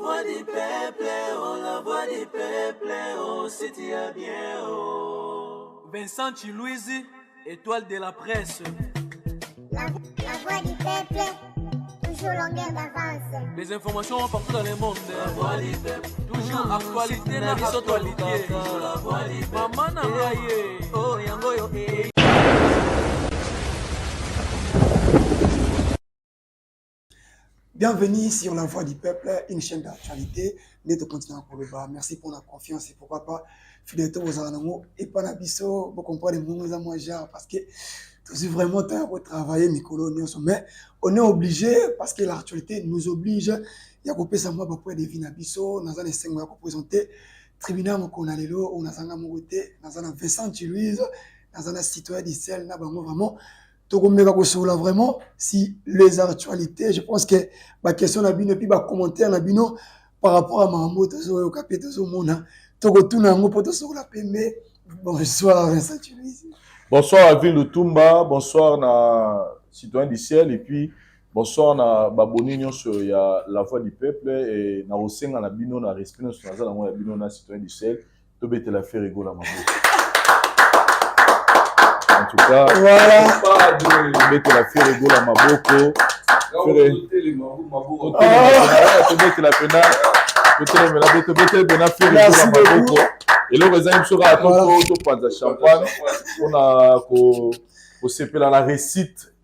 voix du peuple, oh, la voix du peuple, oh, si tu as bien, oh. Vincent Chilouise, étoile de la presse. La voix du peuple, toujours longueur d'avance. Les informations partout dans le monde. La voix du peuple, toujours actualité na actualité. La voix du peuple, maman Nangaye, oh yango yo. Bienvenue sur La Voix du Peuple, une chaîne d'actualité. Net continent Koloba. Merci pour la confiance et pourquoi pas fidélité aux animaux et pas l'abisso. Vous comprenez moi parce que c'est vraiment temps de travailler mes colonies. Mais on est obligé parce que l'actualité nous oblige. Il y a coupé ça moi pour des vinabisso. Dans un instant, on va présenter tribunal Mokonalelo. On a un Mogoté, dans un Vincent Louise, dans un citoyen d'Issel. Là, vraiment. Vraiment, si les actualités, je pense que ma question n'a bien puis ma commentaire n'a bien par rapport à ma moto sur le capitaine sur mon an. Tout le monde peut sur la PME. Bonsoir Vincent Louise. Bonsoir à Ville de Tumba, bonsoir na citoyen du ciel et puis bonsoir na baboni sur la voix du peuple et na osenga na bino na respect sur na za na bino na citoyen du ciel to bete la faire rigoler ma en tout cas, voilà. Mettre la fille rigole à Maboko. Et là, vous avez sur un champagne. On a la récite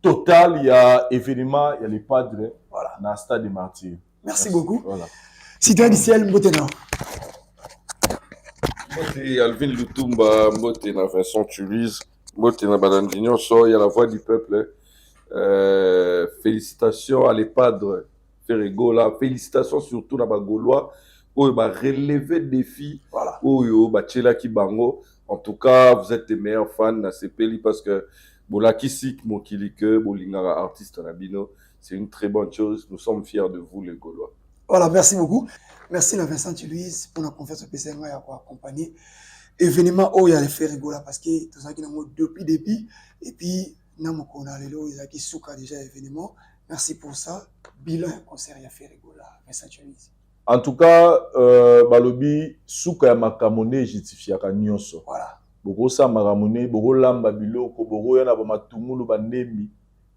totale. Il y a événement, il y a les padres dans le stade des martyrs. Merci beaucoup. Voilà. Citoyen du ciel, Mbotena. Alvin Lutumba, Mbotena, Vincent Louise. Mbotena Badandignon, il y a la voix du peuple. Félicitations à les padres Ferregola. Félicitations surtout à Bagolois. Où il va relever le défi. Où il va Tchela Kibango. En tout cas, vous êtes les meilleurs fans de CPLI parce que Bolaki Sik, Mokilike, Bolingara, artiste Nabino, c'est une très bonne chose. Nous sommes fiers de vous, les Gaulois. Voilà, merci beaucoup. Merci à Vincent Louise pour la confiance au PCM et pour accompagner. Événement où il y a les Ferregola parce que tout ça qui nous depuis et puis nous connaissons les qui souka déjà événement. Merci pour ça. Bilan concert il y a Ferregola. Vincent Louise. En tout cas, balobi souka ya makamone justifia ka nyonso. Voilà. Boko sa makamone, boko lamba biloko, boko yana ba matumulu ba ndembi.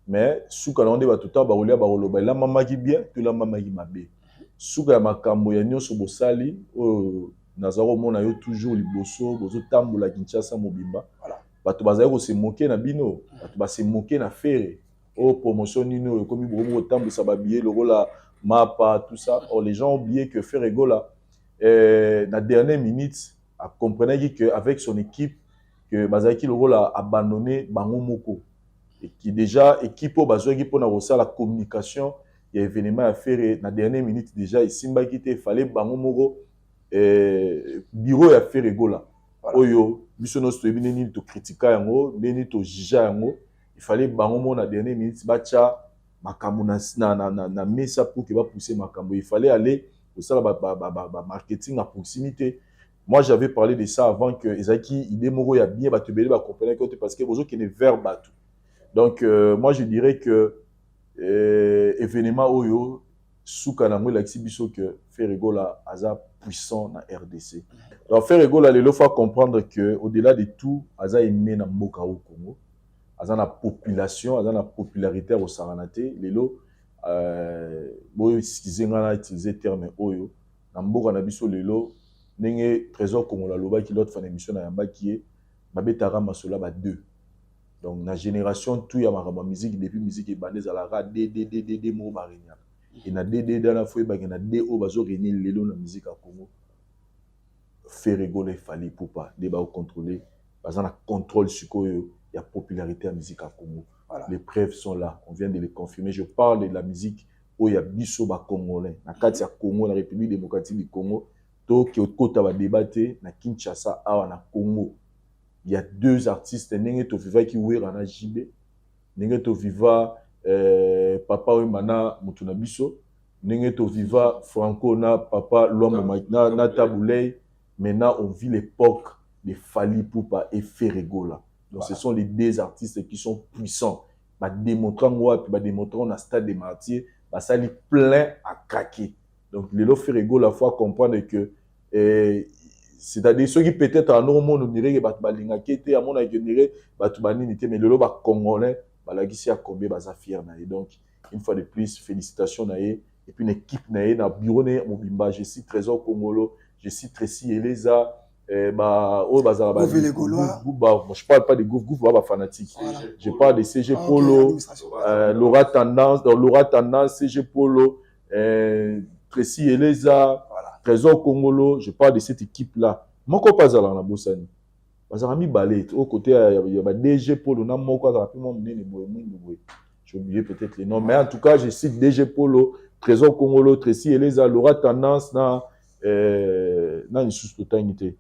Mais souka na onde ba tuta ba olia ba oloba la mama ki bien, tu la mama ki mabe. Souka ya makambo ya nyonso bosali o nazaro mona yo toujours liboso bozo tambola Kinshasa mobimba. Voilà. Bato bazali ko se moquer na bino, bato ba se moquer na faire. Oh promotion nino comme bomo tambo sa ba billet le la mapa tout ça. Or les gens ont oublié que Ferregola na dernière minute a comprenait que avec son équipe que bazaki le a abandonné bango moko et qui déjà équipe au bazoki pour na la communication. Il y a événement à faire na dernière minute déjà ici mba kité fallait bango moko bureau ya Ferregola oyo biso no sto ebine ni to critiquer yango ni to juger yango il fallait bango mo na dernière minute bacha makambo na mesa pour que va pousser makambo il fallait aller au sala ba marketing à proximité. Moi j'avais parlé de ça avant que Ezaki idée moko ya bien ba te belé ba comprendre que parce que bozo qui ne vers batou. Donc moi je dirais que événement oyo souka na moi biso que Ferregola aza puissant na RDC. Alors Ferregola lelo faut comprendre que au-delà de tout aza aimé na mboka au Congo. Aza na population, aza na popularité au Saranate lelo boyo skizenga na utiliser terme oyo na mboka na biso lelo ndenge trésor Congo la loba ki l'autre fan émission na yamba qui est babetara masola ba 2. Donc na génération tout ya maraba musique depuis musique ebandeza la ra d mo barenya. Et na DD dans la fois ba na DO bazo réunir lelo na musique à Congo. Ferregola fallait pour pas débat contrôler parce na contrôle sur il y a popularité à musique à Congo. Voilà. Les preuves sont là, on vient de les confirmer. Je parle de la musique où il y a biso ba congolais na kati ya Congo, la République démocratique du Congo, to ki okota ba débattre na Kinshasa awa na Congo. Il y a 2 artistes, Nenge to viva qui wera na JB, Nenge to viva papa Wemana Mutuna Biso, Nenge to viva Franco na papa Lomba na Taboulay. Maintenant on vit l'époque de Fally Ipupa et Ferregola. Donc ce sont les 2 artistes qui sont puissants. Bah démontrant moi puis bah démontrant na stade des martyrs, bah ça les plein à craquer. Donc, les lots faire égaux la fois comprendre que, c'est-à-dire ceux qui peut-être en au monde, on dirait que Batbalinga qui était à mon avis, on dirait Batbaninité, mais le lot congolais, la Guissi a combien basa fier. Donc, une fois de plus, félicitations naïe. Et puis une équipe naïe, dans le bureau naïe, Mobimba, je cite Trésor Congolo, je cite Tracy Eleza, je parle pas de Gouf, fanatique. Je parle de CG Polo, Laura Tendance, CG Polo, Tracy Eleza, Trésor Congolo, je parle de cette équipe-là. Moi, je ne pas dans la Bossani. Parce que j'ai balé. Au côté, il y a DG Polo, j'ai oublié peut-être les noms. Mais en tout cas, je cite DG Polo, Trésor Congolo, Tracy Eleza, Laura Tendance, dans une sous-totalité.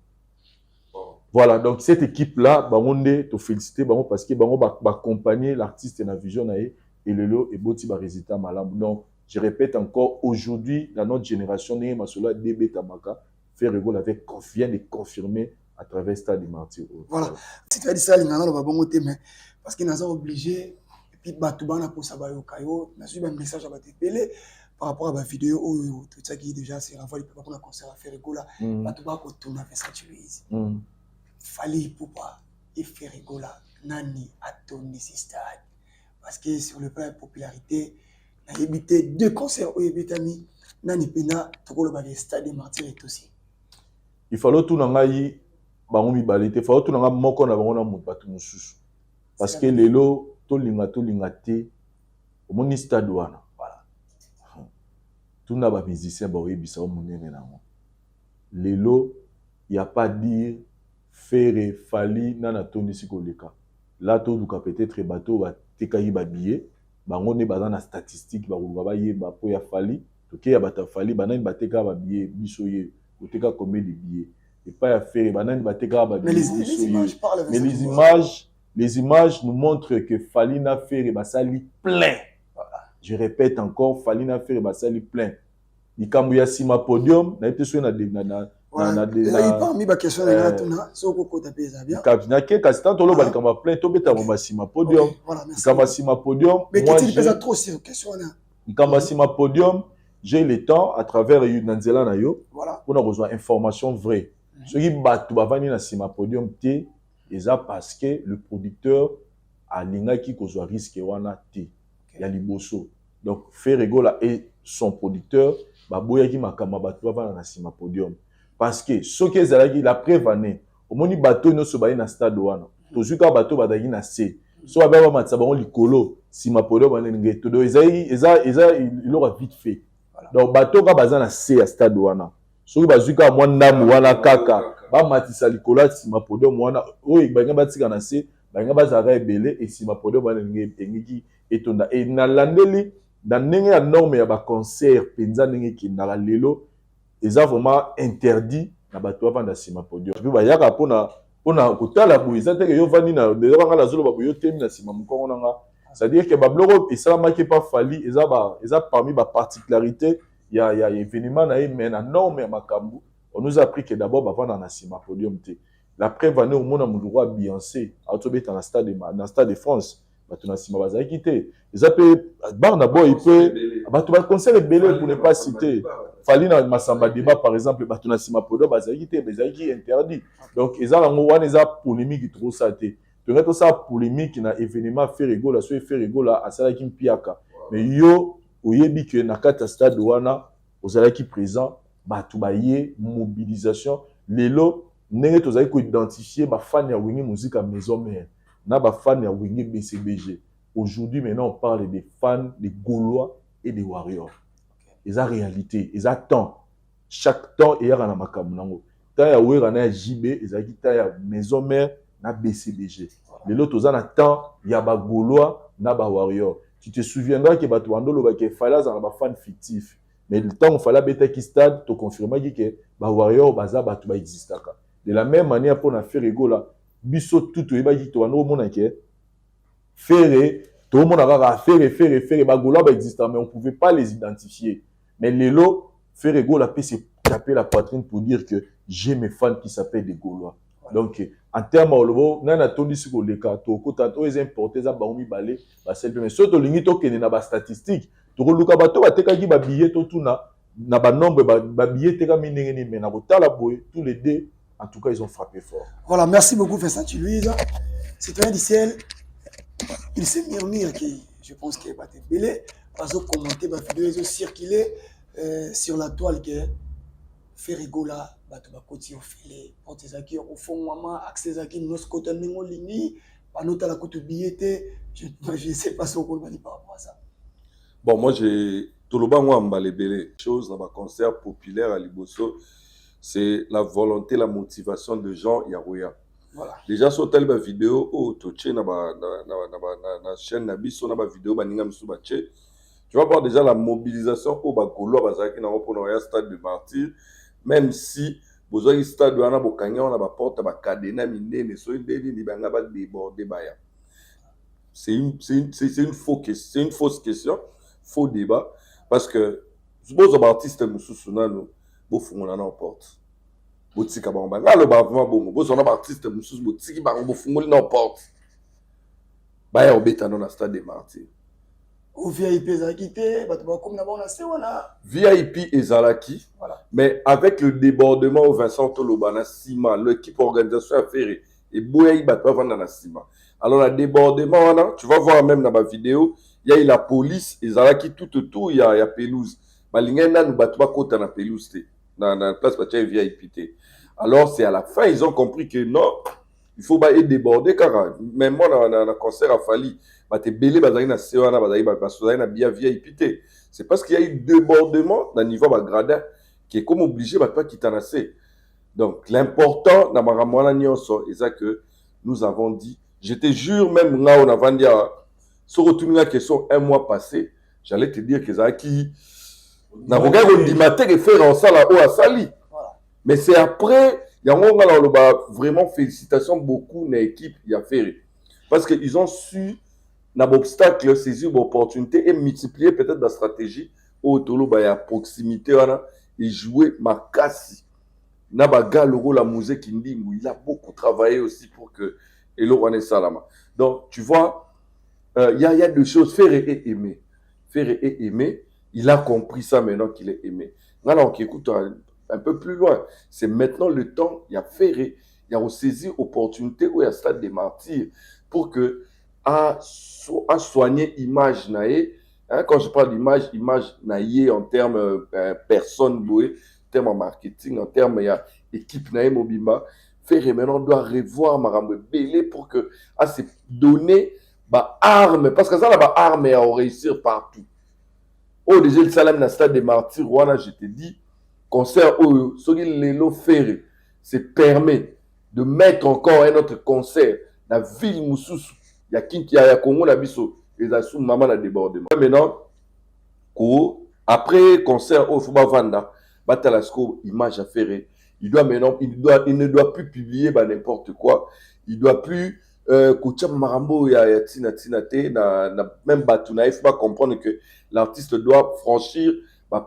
Voilà, donc cette équipe-là, on est te féliciter parce que va accompagner l'artiste dans la vision et le lot et boti va résultat malam. Donc, je répète encore, aujourd'hui, dans notre génération, DB Tamaka, fait rigole avec vient de confirmer à travers Stade des Martyrs. Voilà, si tu as dit ça, il y a un bon mais parce qu'il n'a pas obligé, et puis Batouba pour ça, il a suivi un message à Batépélé par rapport à la vidéo où tout ça qui déjà c'est renvoyé pour un concert à faire rigole. Batouba pour tourner avec ça, tu lui fallait pour pas et faire rigoler nani à tourner ce stade parce que sur le plan de popularité il a évité 2 concerts où il a mis nani pena tout le stade des Martyrs aussi il fallait tout nangai bangomi balité il fallait tout nanga moko na bango na mutu mususu parce que lelo to linga te au moni stade wana voilà tout na ba musicien ba oyebisa o monene nango lelo il y a pas dire faire fali nana tondi sikoleka là to luka peut-être bateau ba tekayi ba billet bango ne bazana na statistique ba luka ba yeba po ya fali to ke ya bata fali banani bateka ba billet biso ye oteka combien de billets et pas à faire banani bateka ba billet mais les images nous montrent que fali na faire ba sali plein voilà. Je répète encore fali na faire ba sali plein likambu ya sima podium na ete so na parmi les questions de l'Atuna, c'est au coco tapé ça bien. Kabinake, Castan, Tolo, Balikamba plein, Tobé, Tamasima podium. Kamasima podium. Mais qui pèse trop ces questions-là? Kamasima podium, j'ai le temps à travers Nanzela Nayo pour avoir besoin d'informations vraies. Ce qui bat, tu vas venir à Sima podium, et ça parce que le producteur a l'inga qui cause risque wana té. Il y a Liboso. Donc, Ferregola et son producteur, Baboya qui m'a kamaba, tu vas venir à Sima podium. Parce que ce qui est la preuve année, au moment où bateau ne se bat dans stade wana, tout ce que bateau va d'ailleurs na C, soit bien va matza bon likolo, si ma podium va n'engue, tout il aura vite fait. Donc bateau va bazan na C à stade wana, ce qui bazuka moi ndam wana kaka, ba matisa likolo si ma podium wana, oh il banga batika na C, banga bazara ebele et si ma podium va n'engue engi etonda et na landeli dans n'engue ya norme ya ba concert penza n'engue ki na lelo. Ils ont vraiment interdit na bato avant d'asima podium. Puis bah yaka pona kotala boy ça te que yo vani na de nga la zolo ba yo temi na sima mukongo nanga. C'est-à-dire que ba bloko et ça ma qui pas fali ils a parmi ba particularité il y a événement na mais na norme ya makambu on nous a appris que d'abord ba vana na sima podium te. La preuve année au monde na mulwa Beyoncé a to beta na stade de France ba to na sima ba za quitté. Ils appellent bar na boy peut ba to ba concert belé pour ne pas citer. Fali na masamba débat par exemple bato na sima podo bazaki te bazaki interdit donc ezala ngo wana eza polémique trop ça te peut-être ça polémique na événement faire rigola so faire rigola asala ki mpiaka mais yo oyebi que na kata stade wana ozala ki présent bato baye mobilisation lelo ndenge tozali ko identifier ba fan ya wingi musique à maison mère na ba fan ya wingi BCBG aujourd'hui maintenant on parle des fans des Gaulois et des Warriors. Ils ont réalité, ils attendent. Chaque temps, il y a un makamunango. Tant il y a un JB, ils ont dit maison mère, na BCBG. Les autres, ils attendent, il y a des Gaulois, na ba Warrior. Tu te souviendras que Batouandolo, il fallait un fan fictif. Mais le temps où il fallait bêter qui stade, tu confirmes que ba Warrior, baza Batou existe. De la même manière, pour faire rigola, biso tout le monde dit, tu vas nous montrer faire, tout le monde a faire, ba Gaulois existe, mais on ne pouvait pas les identifier. Mais Lelo, Ferrego la paix s'est tapé la poitrine pour dire que j'ai mes fans qui s'appellent des Gaulois. Donc, en termes de nan attendu ce que les cas, to kotanto les importés za baomi balé, ba selbe mais surtout lingi to kene na ba statistique, to luka bato ba teka ki ba billet to tuna, na ba nombre ba billet te kami ndenge mais na botala boy tous les deux en tout cas ils ont frappé fort. Voilà, merci beaucoup Vincent Louise. Citoyen du ciel, il se murmure que je pense qu'il va être belé parce que commenter ma vidéo ils ont circulé sur la toile que Ferrigola bato bakoti ofele porte zaki au fond maman accès zaki nos côté ningo lini panota la koto billet je sais pas ce qu'on va dire par rapport à ça. Bon, moi j'ai Tolobango Ambalebele, chose dans ma concert populaire à Liboso, c'est la volonté, la motivation de Jean Yarouya. Voilà. Déjà sur telle vidéo au toché na chaîne Nabiso na vidéo baninga msubache. Tu vas voir déjà la mobilisation au Bagolo bazaki na pour le stade de Martyr, même si besoin du stade wana bokanya on a ba porte ba cadena minene so ndeli ni banga ba déborder baya. C'est une fausse question, faux débat parce que suppose un artiste mususuna no bo fungona na porte. Botika bamba nga lo ba vraiment bon bo sona artiste mususu botiki ba bo fungoli na porte. Baya obeta na stade de Martyr. Au VIP ezalaki te bato bakomi na bango na se wana VIP ezalaki voilà. Mais avec le débordement au Vincent Toloba na Sima l'équipe organisation a fait et boya bato vendre na Sima alors le débordement wana tu vas voir même dans ma vidéo il y a eu la police ezalaki tout autour il y a pelouse balinga na bato bakota na pelouse te na place batia VIP te alors c'est à la fin ils ont compris que non il faut pas déborder car même moi na concert a fallu bate belé bazali na sewana bazali basozali na bia VIP te c'est parce qu'il y a eu débordement dans niveau ba gradin qui est comme obligé ba pas quitter na C. Donc l'important na maramwana nyonso c'est que nous avons dit je te jure même là on a dit sur retourner la question un mois passé j'allais te dire que ça qui na regard on dit matin et faire en salle au asali mais c'est après il y a vraiment félicitations beaucoup na équipe il y a fait parce que ils ont su na obstacle saisir l'opportunité et multiplier peut-être la stratégie au tolo ba ya proximité wana et jouer makasi na baga loro la musique ndingu il a beaucoup travaillé aussi pour que Elo Wane Salama. Donc tu vois il y a deux choses faire et aimer il a compris ça maintenant qu'il est aimé maintenant qui écoute un peu plus loin c'est maintenant le temps il y a faire il y a saisir opportunité où il y a stade des martyrs pour que à soigner image nae hein, quand je parle d'image nae en termes personne douée en termes marketing en termes il y a équipe nae mobimba faire maintenant doit revoir marambe belé pour que à se donner ba arme parce que ça là ba arme à réussir partout oh déjà le salam na stade des martyrs wana je te dis concert oh soki lelo faire c'est permet de mettre encore un autre concert la ville mususu ya kinki ya Congo na biso ezasou maman na débordement maintenant après concert au Fuba Vanda batalasco image à faire il ne doit plus publier n'importe quoi il doit plus kocha marambo ya tina te na même batuna il faut pas comprendre que l'artiste doit franchir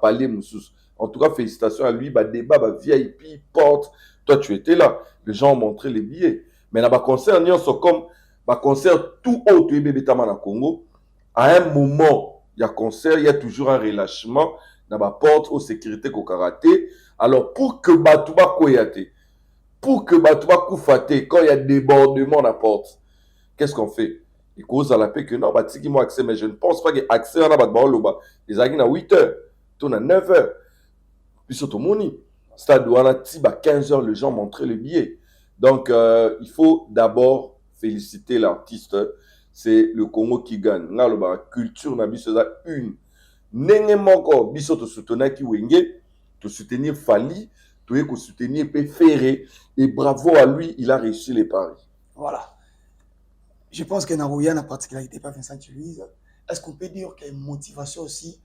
palier mususu en tout cas félicitations à lui débat VIP porte toi tu étais là les gens ont montré les billets mais là concert nyonso comme concert tout autre bébétama na Congo à un moment il y a concert il y a toujours un relâchement dans la porte aux sécurité ko karaté alors pour que batuba koyate pour que batuba koufate quand il y a débordement la porte qu'est-ce qu'on fait et cause à la paix que non batiki moi accès mais je ne pense pas que accès na batba loba les agi na 8h tout na 9h puis surtout moni stade wana tiba 15h les gens montraient les billets donc il faut d'abord féliciter l'artiste, c'est le Congo qui gagne. Nga loba culture na biso za une. Nenge moko biso to soutenir ki wenge, to soutenir Fali, to ko soutenir pe Ferré et bravo à lui, il a réussi les paris. Voilà. Je pense que Narouya n'a particularité pas Vincent Louise. Est-ce qu'on peut dire qu'il y a une motivation aussi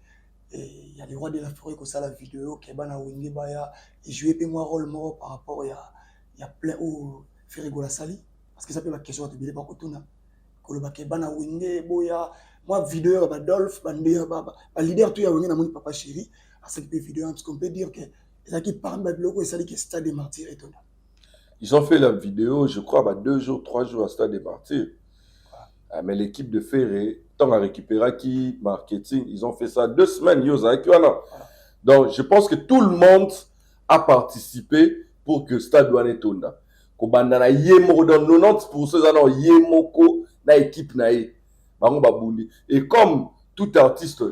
il y a les rois de la forêt qui ça la vidéo qui bana wenge baya et jouer pe moi rôle mort par rapport il y a plein au Ferrigola Sali. Parce que ça peut être une question de Bileba Kotuna. Kolobake bana wenge boya moi vidéo ba Dolph ba leader tout ya wenge na mon papa chéri à cette vidéo parce qu'on peut dire que ça qui parle ba logo et ça dit que stade des martyrs et tout. Ils ont fait la vidéo je crois 2 jours 3 jours à stade des martyrs. Voilà. Mais l'équipe de Ferré tant à récupérer qui marketing ils ont fait ça 2 semaines yo za ki wana. Donc, je pense que tout le monde a participé pour que Stade Douane Tonda. Kobanda na yemoko dans 90% dans yemoko na équipe na ye. Bango babundi. Et comme tout artiste,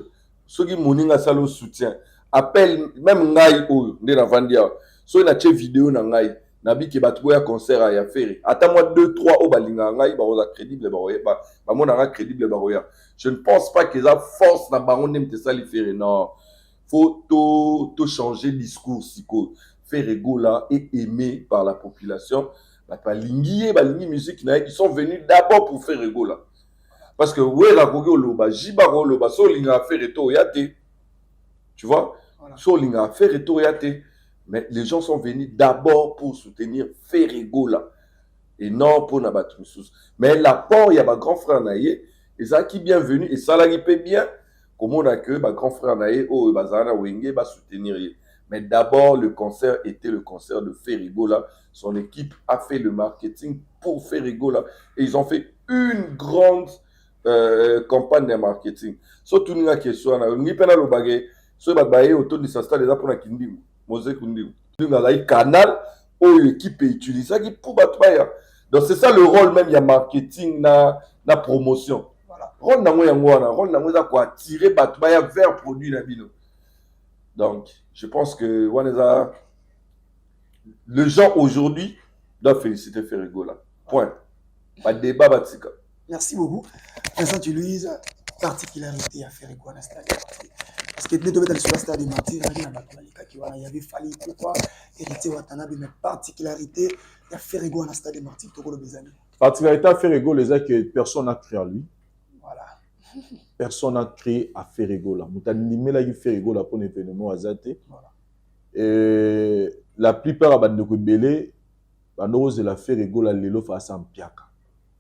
ceux qui moninga salo soutien, appelle même ngai oyo nde na vandia. So na che vidéo na ngai, na bi ke batbo ya concert ya faire. Ata moi 2 3 au balinga ngai ba oza crédible ba oyeba. Ba mona nga crédible ba oya. Je ne pense pas que ça force na bango nem te sali faire non. Faut tout changer discours siko. Ferrego là est aimé par la population. Balingi musique ils sont venus d'abord pour Ferrego là. Parce que ouais la gogo loba jiba loba so linga Ferreto yate. Tu vois? So linga Ferreto yate. Mais les gens sont venus d'abord pour soutenir Ferrego là et non pour Nabatrusus. Mais l'apport il y a ma grand frère naïe et ça qui bienvenu et ça là qui paie bien. Comment on a que ma grand frère naïe oh bazana wenge ba soutenir. Mais d'abord, le concert était le concert de Ferrego là. Son équipe a fait le marketing pour Ferrego là. Et ils ont fait une grande campagne de marketing. Surtout, nous avons question. Nous avons le bagage. Nous avons autour de sa stade déjà pour la Kindim. Mosé Kundim. Nous avons un canal où l'équipe est utilisée pour battre. Donc, c'est ça le rôle même. Il y a marketing, la promotion. Voilà. Rôle n'a pas attirer Batbaya vers produit Nabino. Donc, je pense que Waneza, les gens aujourd'hui doivent féliciter Ferrego là. Point. Pas de débat, Batsika. Merci beaucoup. Vincent Louise, particularité à Ferrego à stade. Parce que nous devons sur le stade de Martyr, il y avait fallu pourquoi hériter Watanabe, mais particularité à Ferrego à stade de Martyr, tout le besoin. Particularité à Ferrego, les que personne n'a créé à lui. Voilà. Personne n'a créé à Ferrego là. Moutanimé là qui Ferrego là pour l'événement à Zate. Et la plupart de Bandeko Belé, Bandose la Ferrego là lelo face à Mpiaka.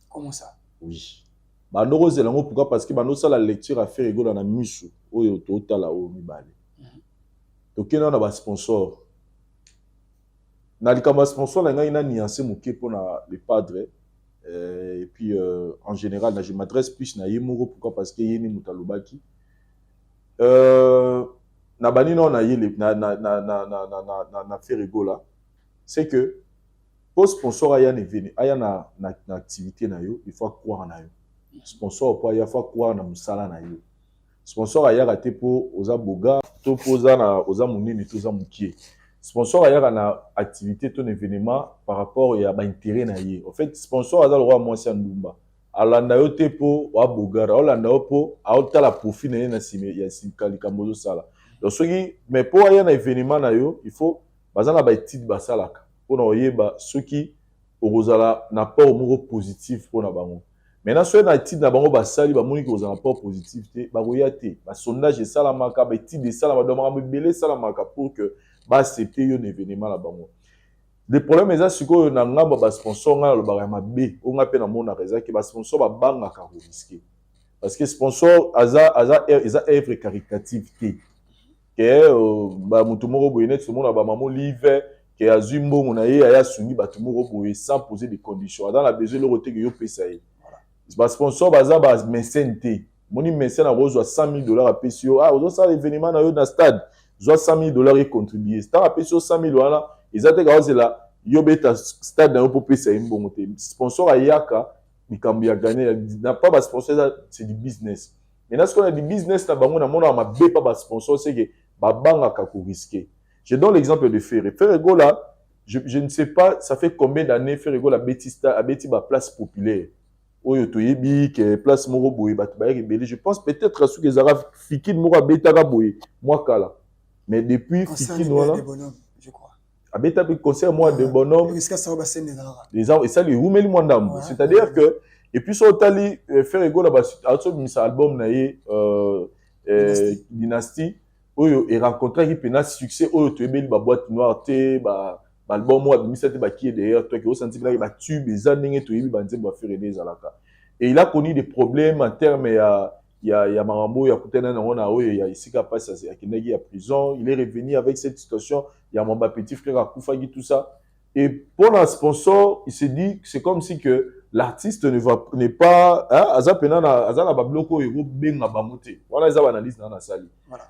Comment ça? Oui. Bandose là pourquoi parce que Bandose la lecture à Ferrego là na Misu oyo tota là o mibale. Donc il y a un sponsor. Na likamba sponsor là ngana nuancé moké pour les padres. Et puis en général je m'adresse plus na Yemoro pourquoi parce que yeni mutalobaki na bani non na yele na Ferrego là c'est que pour sponsor aya neveni aya na activité na yo il faut croire na yo sponsor pour il faut croire na musala na yo sponsor aya raté pour oza boga to poza na oza munini to za mukie sponsor aya na activité ton événement par rapport à ba intérêt na ye. En fait sponsor aza le roi Mwasi Ndumba alanda yo te po wa bogara alanda yo po aota la profit na ye na sime ya sikali kambozo sala. Donc soki mais pour aya na événement na yo il faut bazana ba étude basalaka pour na oyeba soki ozala na port moko positif pour na bango. Maintenant soki na étude na bango basali ba moni ko ozala port positif te ba roya te ba sondage sala maka ba étude sala ba domaka belé sala maka pour que ba accepter un événement là-bas. Le problème est que na ngamba ba sponsor nga lo ba mabe o nga pe na mona reza que ba sponsor ba banga ka risquer parce que sponsor aza œuvre caritative te que ba mutu moko boyenet so mona ba mamo live que azumbo mona ye aya sungi ba tumoko boye sans poser des conditions dans la besoin le roté que yo pesa ye ba sponsor baza ba mécène te moni mécène a reçu $100,000 à PCO ah ozo ça événement na yo na stade $100,000 et contribuer. C'est un peu sur $100,000. Ils ont été là. Yobeta stade dans pour payer un bon côté. Sponsor à Yaka, Mikambi a gagné. N'a pas de sponsor, c'est du business. Maintenant, ce qu'on a du business, na bango na mona ma bé pas de sponsor, c'est que babanga kako risqué. Je donne l'exemple de Ferré. Ferrego là, je ne sais pas, ça fait combien d'années Ferrego la Betista a bêti ba place populaire. Oyo toyebi que place moro boye bat ba rebelle. Je pense peut-être à ceux qui arabes fikid moro beta ga boye. Moi kala. Mais depuis Fiki Noala, je crois. Abeta puis concert moi de bonhomme. Les gens et ça les roumeli mwandam. C'est-à-dire que et puis sur Tali Ferrego là-bas autre mis album naie Dynasty oyo et rencontrer qui pena succès oyo to ebeli ba boîte noire te ba album moi mis cette ba qui est derrière toi qui au senti là ba tube les années to yebi banze ba faire des alaka. Et il a connu des problèmes en termes il y a Marambo, il y a Koutena, il y a ici qui a passé à Kenegi à prison. Il est revenu avec cette situation. Il y a mon petit frère à Koufagi, tout ça. Et pour un sponsor, il s'est dit que c'est comme si que l'artiste n'est pas. Azapena, Azana Babloko, Hero, Benga Bamote. Voilà, ils ont analysé dans la salle. Voilà.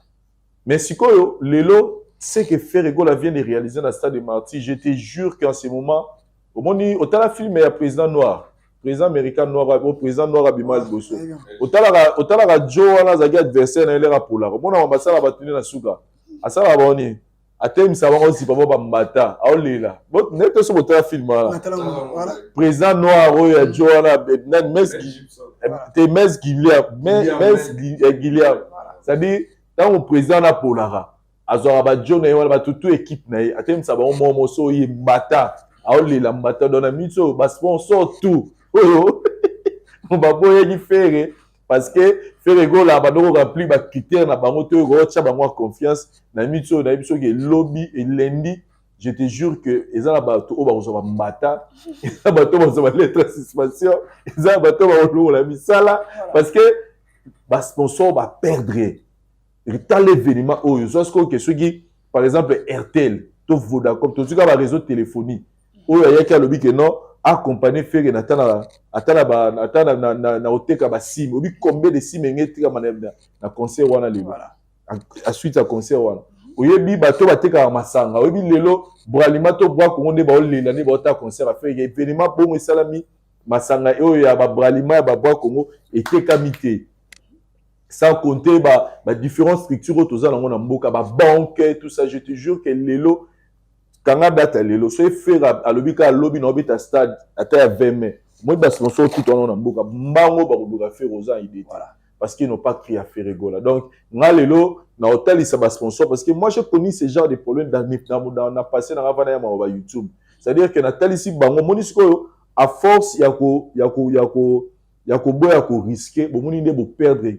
Mais sikoyo lelo c'est que Ferregola vient de réaliser dans le stade de Marty, je te jure qu'en ce moment au moins au tala film il y a président noir, président américain noir, au président noir Abimal Bosso. Au tala Joe wana zagi adversaire na elera pola. Au moins on va ça va tenir na suka. Asala boni. Atem ça va aussi pas ba mbata. Aolela. Bon net so au tala film là. Président noir oya Joe wana Bednan Mes Guilliam. Ça dit tant au président na polara. Azora ba Joe na wana tout équipe na. Atem ça va au moso yi mbata. Aolela mbata dona mitso ba sponsor tout. On va boyer qui faire parce que Ferregola ba donc remplir ba critères na bango to go tcha bango confiance na mitso que lobby et lundi je te jure que ezala ba to ba ko ba mbata ba to ba lettre suspension ezala ba to ba lo la misala parce que ba sponsor ba perdre tal événement oyo so ce que ceux qui par exemple RTL to Vodacom to tuka ba réseau téléphonie oyo yaki alobi que non accompagner faire na oteka ba sim obi combien de sim ngetika na concert wana lelo à suite à concert wana oyebi bato bateka masanga oyebi lelo bralima to bwa ko nde ba olela ne ba ota concert a faire événement bon esalami masanga oyo ya ba bralima ya ba bwa Congo eteka mité sans compter ba différentes structures toza na mboka ba banque tout ça je te jure que lelo kanga data lelo so faire à lobika lobby na obita stade ata ya 20 mai moi ba sponsor tout on na mboka mbango ba ko faire aux idées parce qu'ils n'ont pas crié à Ferregola donc nga lelo na hotel ça ba sponsor parce que moi j'ai connu ce genre de problème dans passé na ravana ya ma YouTube c'est-à-dire que na talisi bango monisiko à force ya ko boya ko risquer bo moni nde bo perdre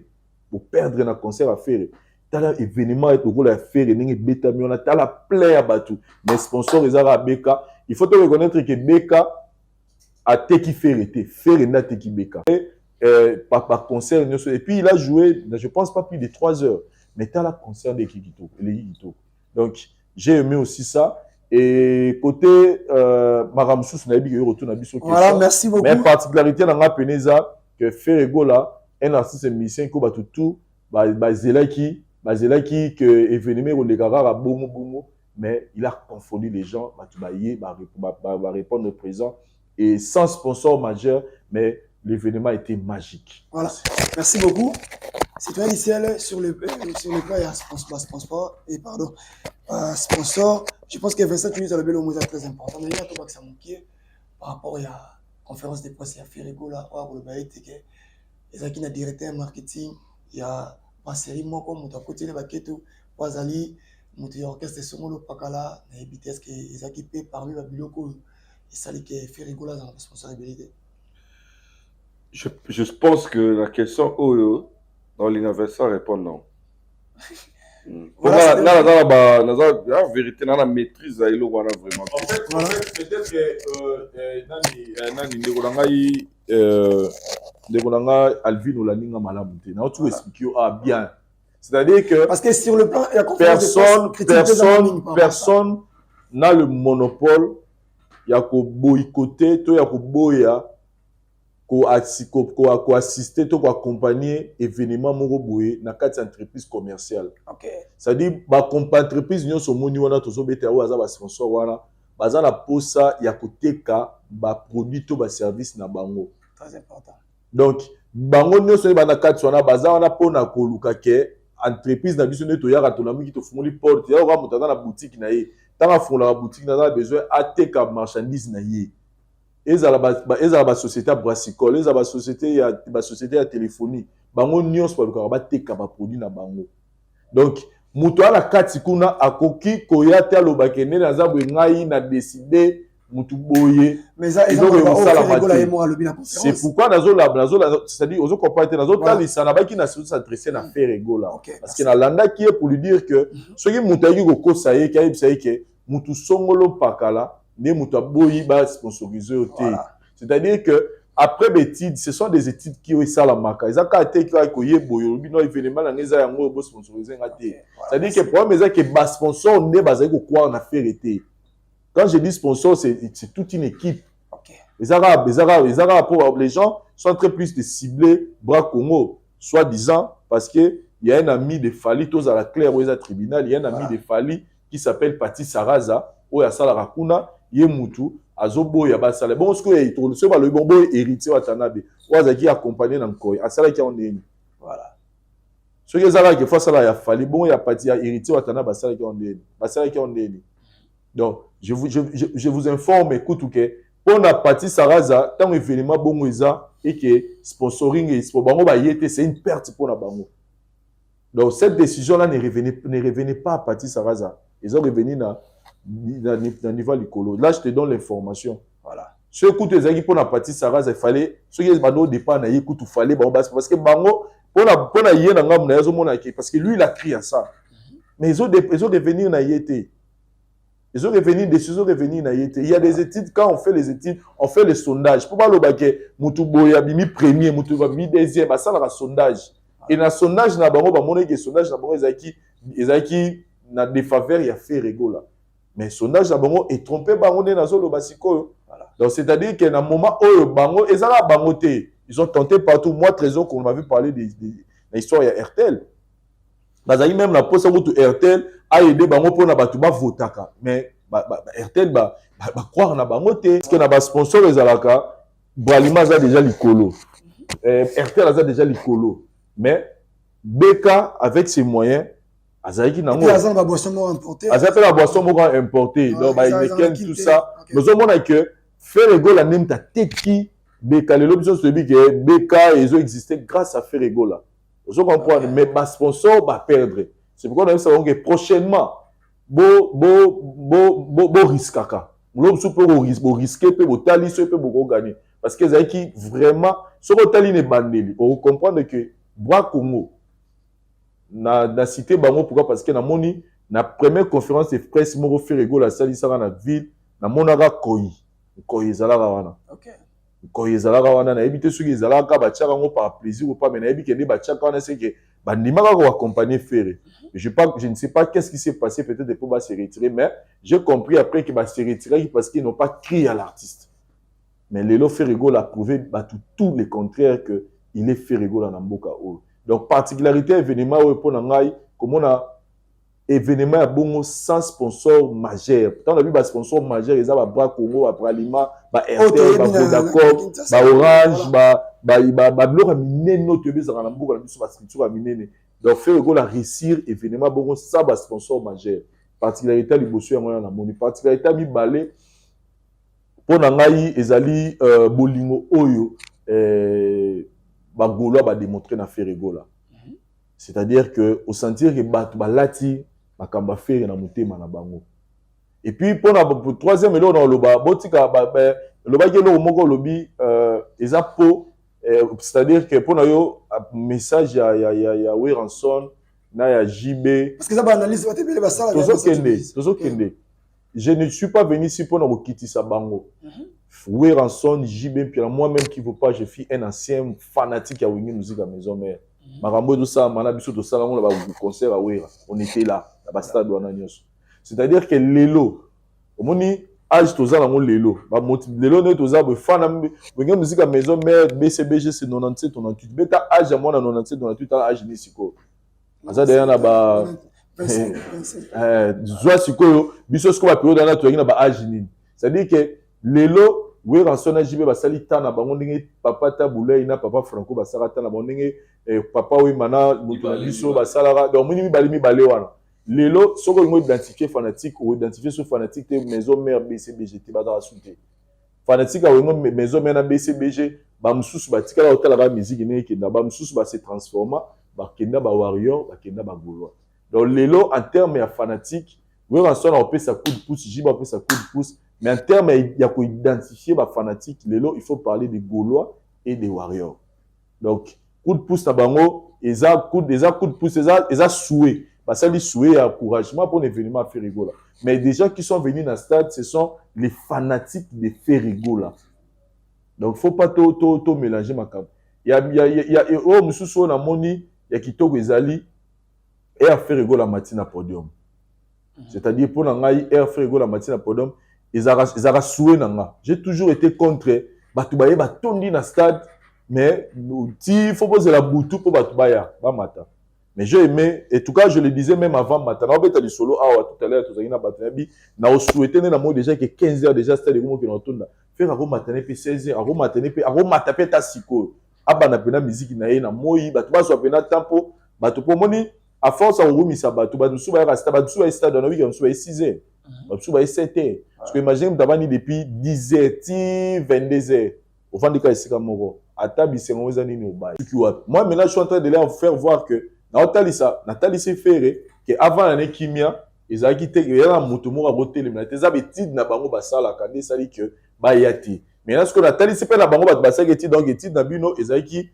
na concert à faire tala événement et pour la faire ningi beta mi on a tala plein à batu mais sponsor ezara beka il faut te reconnaître que beka a teki faire na teki beka par concert et puis il a joué je pense pas plus de 3 heures mais tala concert de Kikito donc j'ai aimé aussi ça et côté Maramsous na bi retour na biso voilà merci beaucoup mais particularité na peneza que Ferregola un artiste musicien ko batutu Bazelaki que événement au Degara bomo mais il a confondu les gens va répondre présent et sans sponsor majeur mais l'événement était magique. Voilà, merci beaucoup. Citoyen Iciel sur le plan il y a sponsor et pardon sponsor je pense que 27 minutes à la belle au très important mais il y a tout que ça manque par rapport à la conférence de presse il y a Ferregola ou le baïté que les qui na directeur marketing il y a ma série moko moto akoteli baketo wazali moto ya orchestre songolo pakala na ebitès que ezaki pe parmi ba biloko esali que Ferregola dans la responsabilité. Je pense que la question oyo dans l'universal répond non. Voilà, la vérité dans la maîtrise à ilo wana vraiment. En fait peut-être que nani ndeko Alvin Olaninga malamu te na tu expliquer bien c'est-à-dire que parce que sur le plan il y a personne n'a le monopole ya ko boycotter to ya ko boya ko assister to ko accompagner événement moko boye na kati entreprise commerciale. OK. C'est-à-dire ba entreprise nyonso moni wana to so beta wa za ba sponsor wana baza na posa ya koteka ba produit to ba service na bango. Très important. Donc bango nyonso bana kati wana baza wana pona ko luka ke entreprise na biso ne to yaka to na miki to fungoli porte ya ko mutana na boutique na ye tanga fungula boutique na besoin ateka marchandise na ye ezala ba société brassicole ezala ba société ya téléphonie bango nyonso ba luka ba teka ba produit na bango donc muto ala kati kuna akoki koyata lobake ne na zabu ngai na décider mutu boye mais ça c'est pourquoi c'est-à-dire ozo comprendre nazo talisa na baki na s'adresser na Ferregola parce que na landa qui est pour lui dire que ce qui mutu ayi ko kosa ye ki ayi que mutu songolo pakala ne mutu boyi ba sponsoriser au thé c'est-à-dire que après l'étude ce sont des études qui ont ça la marque ils ont été ko yeboyo bino événement na ngeza yango bo sponsoriser ngate c'est-à-dire que problème c'est que ba sponsor ne bazali ko quoi na faire été. Quand je dis sponsor, c'est toute une équipe. Okay. Les Arabes, pour les gens sont très plus de cibler Bras Congo, soi-disant, parce que il y a un ami de Fali, tous à la claire, ou à tribunal, il y a un ami de Fali qui s'appelle Pati Saraza, ou à Salarakuna, Yemutu, Azobo, Yabasale. Bon, ce que ce que le bon héritier Watanabe, ou à qui accompagné dans le corps, à Salaki en est. Voilà. Ce que ça que face à la Fali, bon, il y a Pati héritier Watanabe, à Salaki en est. À Salaki en est. Donc, je vous informe, écoute, que pour la Pati Saraza, tant événement bon et que sponsoring et c'est une perte pour la bango. Donc, cette décision-là ne revenait pas à Pati Saraza. Ils ont revenu dans le niveau du colo. Là, je te donne l'information. Voilà. Ce écoute les amis pour la Pati Saraza, il fallait, ce qui est au départ, il fallait, parce que bango, parce que lui, il a crié à ça. Mais ils ont revenu dans l'IET. Ils ont revenu, décision revenir dans l'IET. Il y a des études, quand on fait les études, on fait les sondages. Pour pas le baquet, Moutou Abimi premier, Moutou Abimi deuxième, ça, c'est un sondage. Et dans le sondage, il y a des sondages, ils ont qui na défaveur, il y a fait rigolo. Mais le sondage, est trompé, donc, c'est-à-dire qu'à un moment où ils ont tenté partout. Moi, trésor, qu'on m'avait parlé de l'histoire de RTL. Même la poste de RTL a aidé Bango pour na batuba votaka. Mais RTL croire na Bango te. Parce que na sponsor les alaka, Bralima a déjà l'icolo. RTL a déjà l'icolo. Mais BK, avec ses moyens, Azaki n'a pas la boisson importée. Azaki la boisson importée. Donc, tout ça. Nous avons que faire rigolo la même ta tête qui BK, l'option se dit que BK, ils ont existé grâce à faire rigolo. Vous comprenez, mais ma sponsor va perdre. C'est pourquoi nous savons que prochainement, bo risquaka. L'homme peut risquer, peut tali, peut gagner. Parce que Zaki vraiment, ce que tali n'est bandeli. On comprend que Bois Congo, na cité bango pourquoi parce que na moni na première conférence de presse mo fait rigolo la salle ça na ville na monaka koi ezalaka wana. OK. Koi ezalaka wana na ebité soki ezalaka ba tchaka ngo par plaisir ou pas mais na ebi kende ba tchaka wana c'est que ba ndimaka ko accompagner Ferré. Je ne sais pas qu'est-ce qui s'est passé peut-être pour se retirer mais j'ai compris après que ba se retirer parce qu'ils n'ont pas crié à l'artiste. Mais Lelo Ferrigo l'a prouvé tout le contraire que il est Ferrigo dans Mboka. Donc particularité événement pour nangai comme on a événement à bongo sans sponsor majeur. Quand on a vu ba sponsor majeur ils a Bra Congo, ba Lima, ba RTL, ba Vodacom, ba Orange, ba bloc à minene notre bise dans Mboka biso ba structure à minene. Donc Ferrigo la réussir événement bongo sans ba sponsor majeur. Particularité liboso ya ngona na moni particularité mi balé pour nangai ezali bolingo oyo Bagolo va démontrer na Ferrigo là. C'est-à-dire que au sentir que balati bakamba faire na mutema na bango. Et puis pour troisième élo dans le bas botika le bas gelo moko lobi ezapo c'est-à-dire que pour na yo message ya Weranson na ya JB parce que ça ba analyse va te bele ba sala tozo kende. Je ne suis pas venu ici pour nous quitter sa bango. Weranson, JB, puis moi-même qui ne veux pas, je suis un ancien fanatique à Winnie Musique à Maison Mère. Marambo de ça, Manabiso de ça, on a un concert à Wera. On était là, à Bastard Douanagnos. C'est-à-dire que Lelo, au moni, âge toza dans mon Lelo. Lelo n'est toza, fan Winnie Musique à Maison Mère, BCBG c'est 97, 98. Beta âge à moi dans 97, 98, âge Nisiko. Asa derrière là-bas. Zoa Siko, biso ce qu'on va période dans la tournée là-bas âge Nini. C'est-à-dire que Lelo, oui, Ranson a JB basali tana bango ndenge papa Taboulay na papa Franco basala tana bango ndenge papa oui mana mutu biso basala donc mini mi balé wana lelo soko ngo identifier fanatique ou identifier ce fanatique te maison mère BCBG te bada souté fanatique a ngo maison mère na BCBG ba mususu batika la hôtel la musique ne ke na ba mususu ba se transforma ba kenda ba warrior ba kenda ba gaulois donc lelo en terme ya fanatique oui Ranson a opé sa coup de pouce JB a opé sa coup de pouce. Mais en termes, il y a qu'à identifier les fanatiques. Il faut parler des Gaulois et des Warriors. Donc, coup de pouce, tabango, ils ont coup de pouce, ils ont souhait. Parce que souhait et encouragement pour l'événement à Ferrigo. Mais des gens qui sont venus dans le stade, ce sont les fanatiques de Ferrigo. Donc, il ne faut pas tout mélanger ma cam. Il y a oh, monsieur Sona Moni, il y a Kitoko Ezali et à Ferrigo la matinée à podium. C'est-à-dire, pour l'angaï et à Ferrigo la matinée à podium, ils ont souhait nanga. J'ai toujours été contre Batoubaye Batondi na stade mais il faut poser la boutou pour Batoubaya ba mata. Mais j'ai aimé, et en tout cas, je le disais même avant matin, on va solo, tout à l'heure, tout à l'heure, on souhaitait déjà que 15 heures déjà, c'était le moment que l'on tourne. Faire un matin, puis 16 heures, un matin, puis un matin, puis ta siko. Abana pena musique na ye na moi, batu ba so pena tempo, batu po moni, à force à oumi sa batu, batu suba rasta, batu suba stade na week-end, suba 6 heures, batu suba 7 heures. Parce que imagine d'abani depuis 10 heures, 22 heures. Au fond de cas, c'est comme moi. À table, c'est moi, moi, maintenant, je suis en train de leur faire voir que Nathalie s'est fait que avant l'année Kimia, ils ont quitté, il y a un moutoumou à botter les mains. Ils avaient dit na bango basala quand ça dit que bayati. Maintenant, ce que Nathalie s'est fait la bango basala qui donc étude na bino, ils ont qui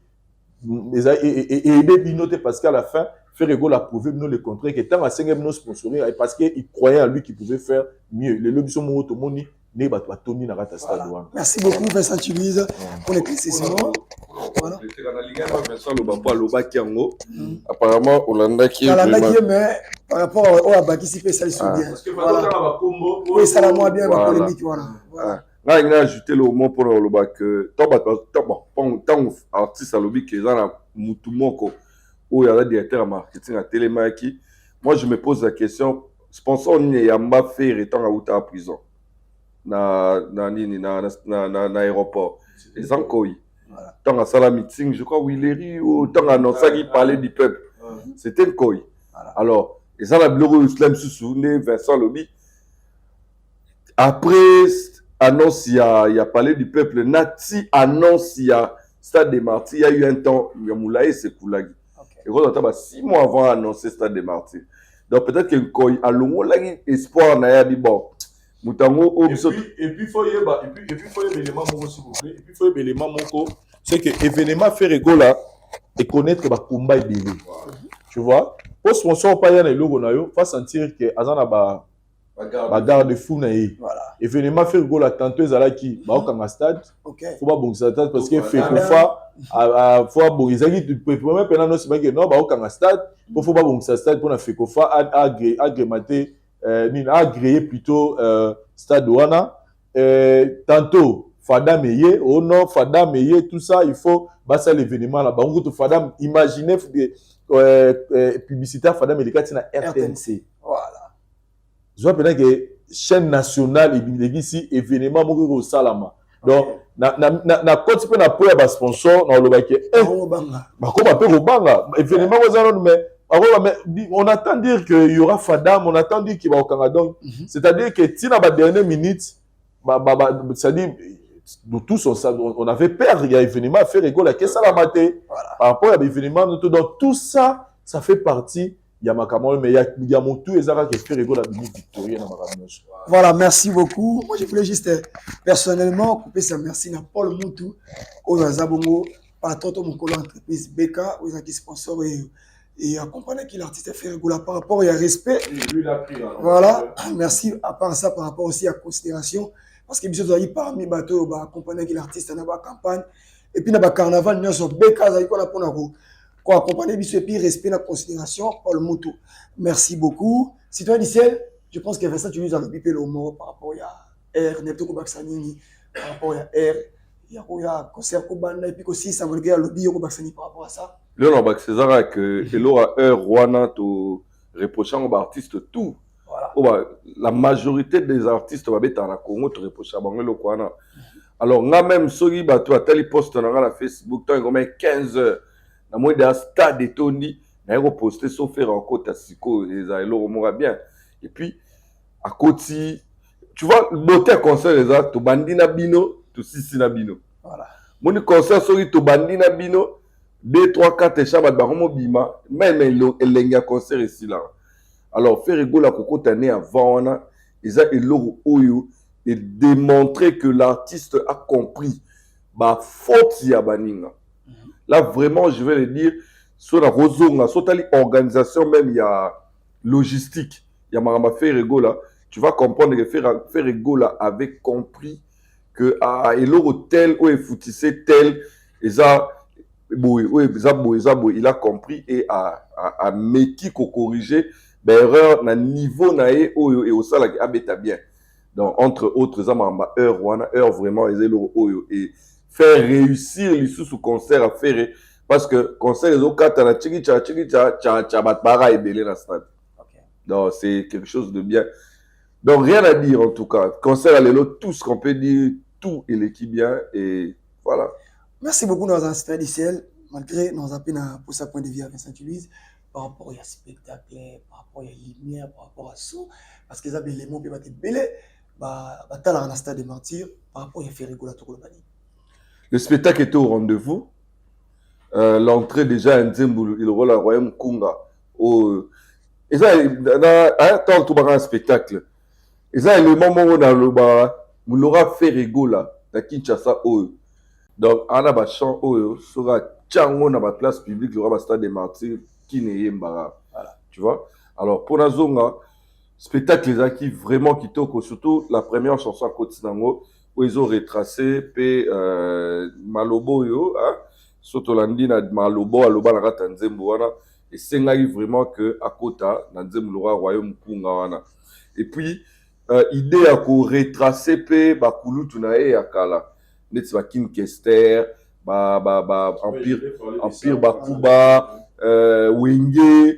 aidé bino parce qu'à la fin, Ferrego l'a prouvé nous le contraire que tant à 5 nos sponsoring parce qu'il croyait en lui qu'il pouvait faire mieux. Les lobbies sont morts au monde. Merci beaucoup, Vincent Tuluise, pour les précisions. Voilà. Apparemment, Olanda qui est mais par rapport au Abaki, si fait ça, ils sont bien. Oui, ça la moins bien, la polémique. Voilà. Là, il a ajouté le mot pour le bac que tant artiste à l'objet qui est dans la Moutoumoko, où il y a le directeur marketing à Télémaki. Moi, je me pose la question sponsor n'y a pas fait étant à la prison. Na aéroport les encoy tant à sala meeting je crois Willery ou tant à annoncer qui parlait du peuple c'était un coy alors et ça la bureau islam sous Vincent Lobby après annonce il y a parlé du peuple nati annonce il y a Stade des Martyrs il y a eu un temps il y a Moulaye c'est Koulagi et quand on a 6 mois avant annoncer Stade des Martyrs donc peut-être que coy à l'ongo là espoir na ya bon Moutango, et puis faut y élément moko s'il vous plaît et puis faut y élément moko c'est que événement faire rigola et connaître ba combat belé tu vois pour sponsor pas y a les logos na yo faut sentir que azana ba garde fou na yi événement faire rigola tantôt ezala ki ba okanga stade faut pas bon stade parce que fait pour fa faut bon ezaki même pendant non c'est pas que non ba okanga stade faut pas bon stade pour na fait ko fa agrémenter agréé plutôt Stade Douana. Tantôt, Fada Meye, oh non, Fada Meye, tout ça, il faut passer l'événement là-bas. Fada, imaginez publicitaire Fada Meye, c'est la RTNC. Voilà. Je vois peut-être que chaîne nationale et ici, événement, au Salama. Donc, na côté peut na pour un sponsor, na le bac. Comment appelle au banga? Événement, mais on attend dire qu'il y aura Fadam, on attend dire qu'il va au Canada. C'est-à-dire que si dans la dernière minute, c'est-à-dire, nous tous, on avait peur, il y a un événement à faire également, qu'est-ce que ça l'a maté? Par rapport à l'événement, donc tout ça, ça fait partie, il y a ma camarade, mais il y a mon tout, et ça va faire également la minute victorieuse dans ma camarade. Voilà, merci beaucoup. Moi, je voulais juste personnellement couper ça. Merci à Paul Moutou, au Zabongo, patron de mon collègue entreprise BK, aux qui sponsor et accompagner qui l'artiste fait rigola par rapport au respect. Voilà, merci à part ça, par rapport aussi à considération. Parce que bien sûr, parmi les bateaux, accompagner qui l'artiste dans la campagne. Et puis dans le carnaval, nous sommes BK, pour accompagner et puis respect la considération, Paul Moutou. Merci beaucoup. Citoyen Diciel, je pense que Vincent, tu nous as bipé le mot par rapport à R, Neptoko Baksanini, par rapport à R. Il y a concert Kobanda et puis aussi ça me regarde le lobby Baksani par rapport à ça. Le nom Baksezara que l'aura heure Rwanda to reprochant aux artistes tout. Voilà. La majorité des artistes va être en Congo te reprocher à Bangelo Kwana. Alors nga même sogi bato à tel poste dans la Facebook tant comme 15 heures. Na moi de stade de Tony na reposter sauf faire encore ta siko et ça le remora bien. Et puis à côté tu vois beauté concert les autres bandina bino to sisi na bino. Voilà. Mon concert sogi to bandina bino 2 3 4 chabat ba romo bima même elenga concert ici là. Alors faire rigoler la coco tane avant on a ils eloro oyo et démontrer que l'artiste a compris ba faute ya baninga. Là vraiment je vais le dire sur la rozonga sur tali organisation même il y a logistique il y a marama faire rigoler tu vas comprendre que faire rigoler avait compris que eloro tel ou foutissé tel et ça il a compris et a meki ko corriger erreur na niveau na et au sala qui abeta bien donc entre autres zamamba heure vraiment et faire réussir les sous concert à faire parce que concert les autres na tchiki tcha batbara et belé na stade. Donc c'est quelque chose de bien. Donc rien à dire en tout cas. Concert à l'élo, tout ce qu'on peut dire, tout est l'équipe bien et voilà. Merci beaucoup dans un stade ICL, malgré nos appels pour sa point de vue avec Saint-Louise, par rapport au spectacle, par rapport à la lumière, par rapport à son, parce qu'ils ont des éléments qui vont être belés, dans un stade de martyrs, par rapport à Ferrigola Tokolobani. Le spectacle était au rendez-vous. L'entrée déjà à Nzembo, il rôle à Royaume Kunga. Et ça, tant que tu as un spectacle. Et ça, le moment où on l'aura fait Ferrigola, à Kinshasa, donc, on a un chant, sera tchango dans la place publique, il y aura un stade des martyrs qui n'est pas. Voilà. Tu vois? Alors, pour la zone, spectacle les acquis vraiment qui toquent, surtout la première chanson à côté d'Ango, où ils ont retracé, Malobo, surtout l'andina Malobo, Aloba, la rata Nzembo, et c'est vraiment que à côté, Nzembo, le royaume Kunga, et puis, idée à retracer, Bakulu, Tunae, Akala. Neti ba King Kester, Empire Bakuba, Wenge,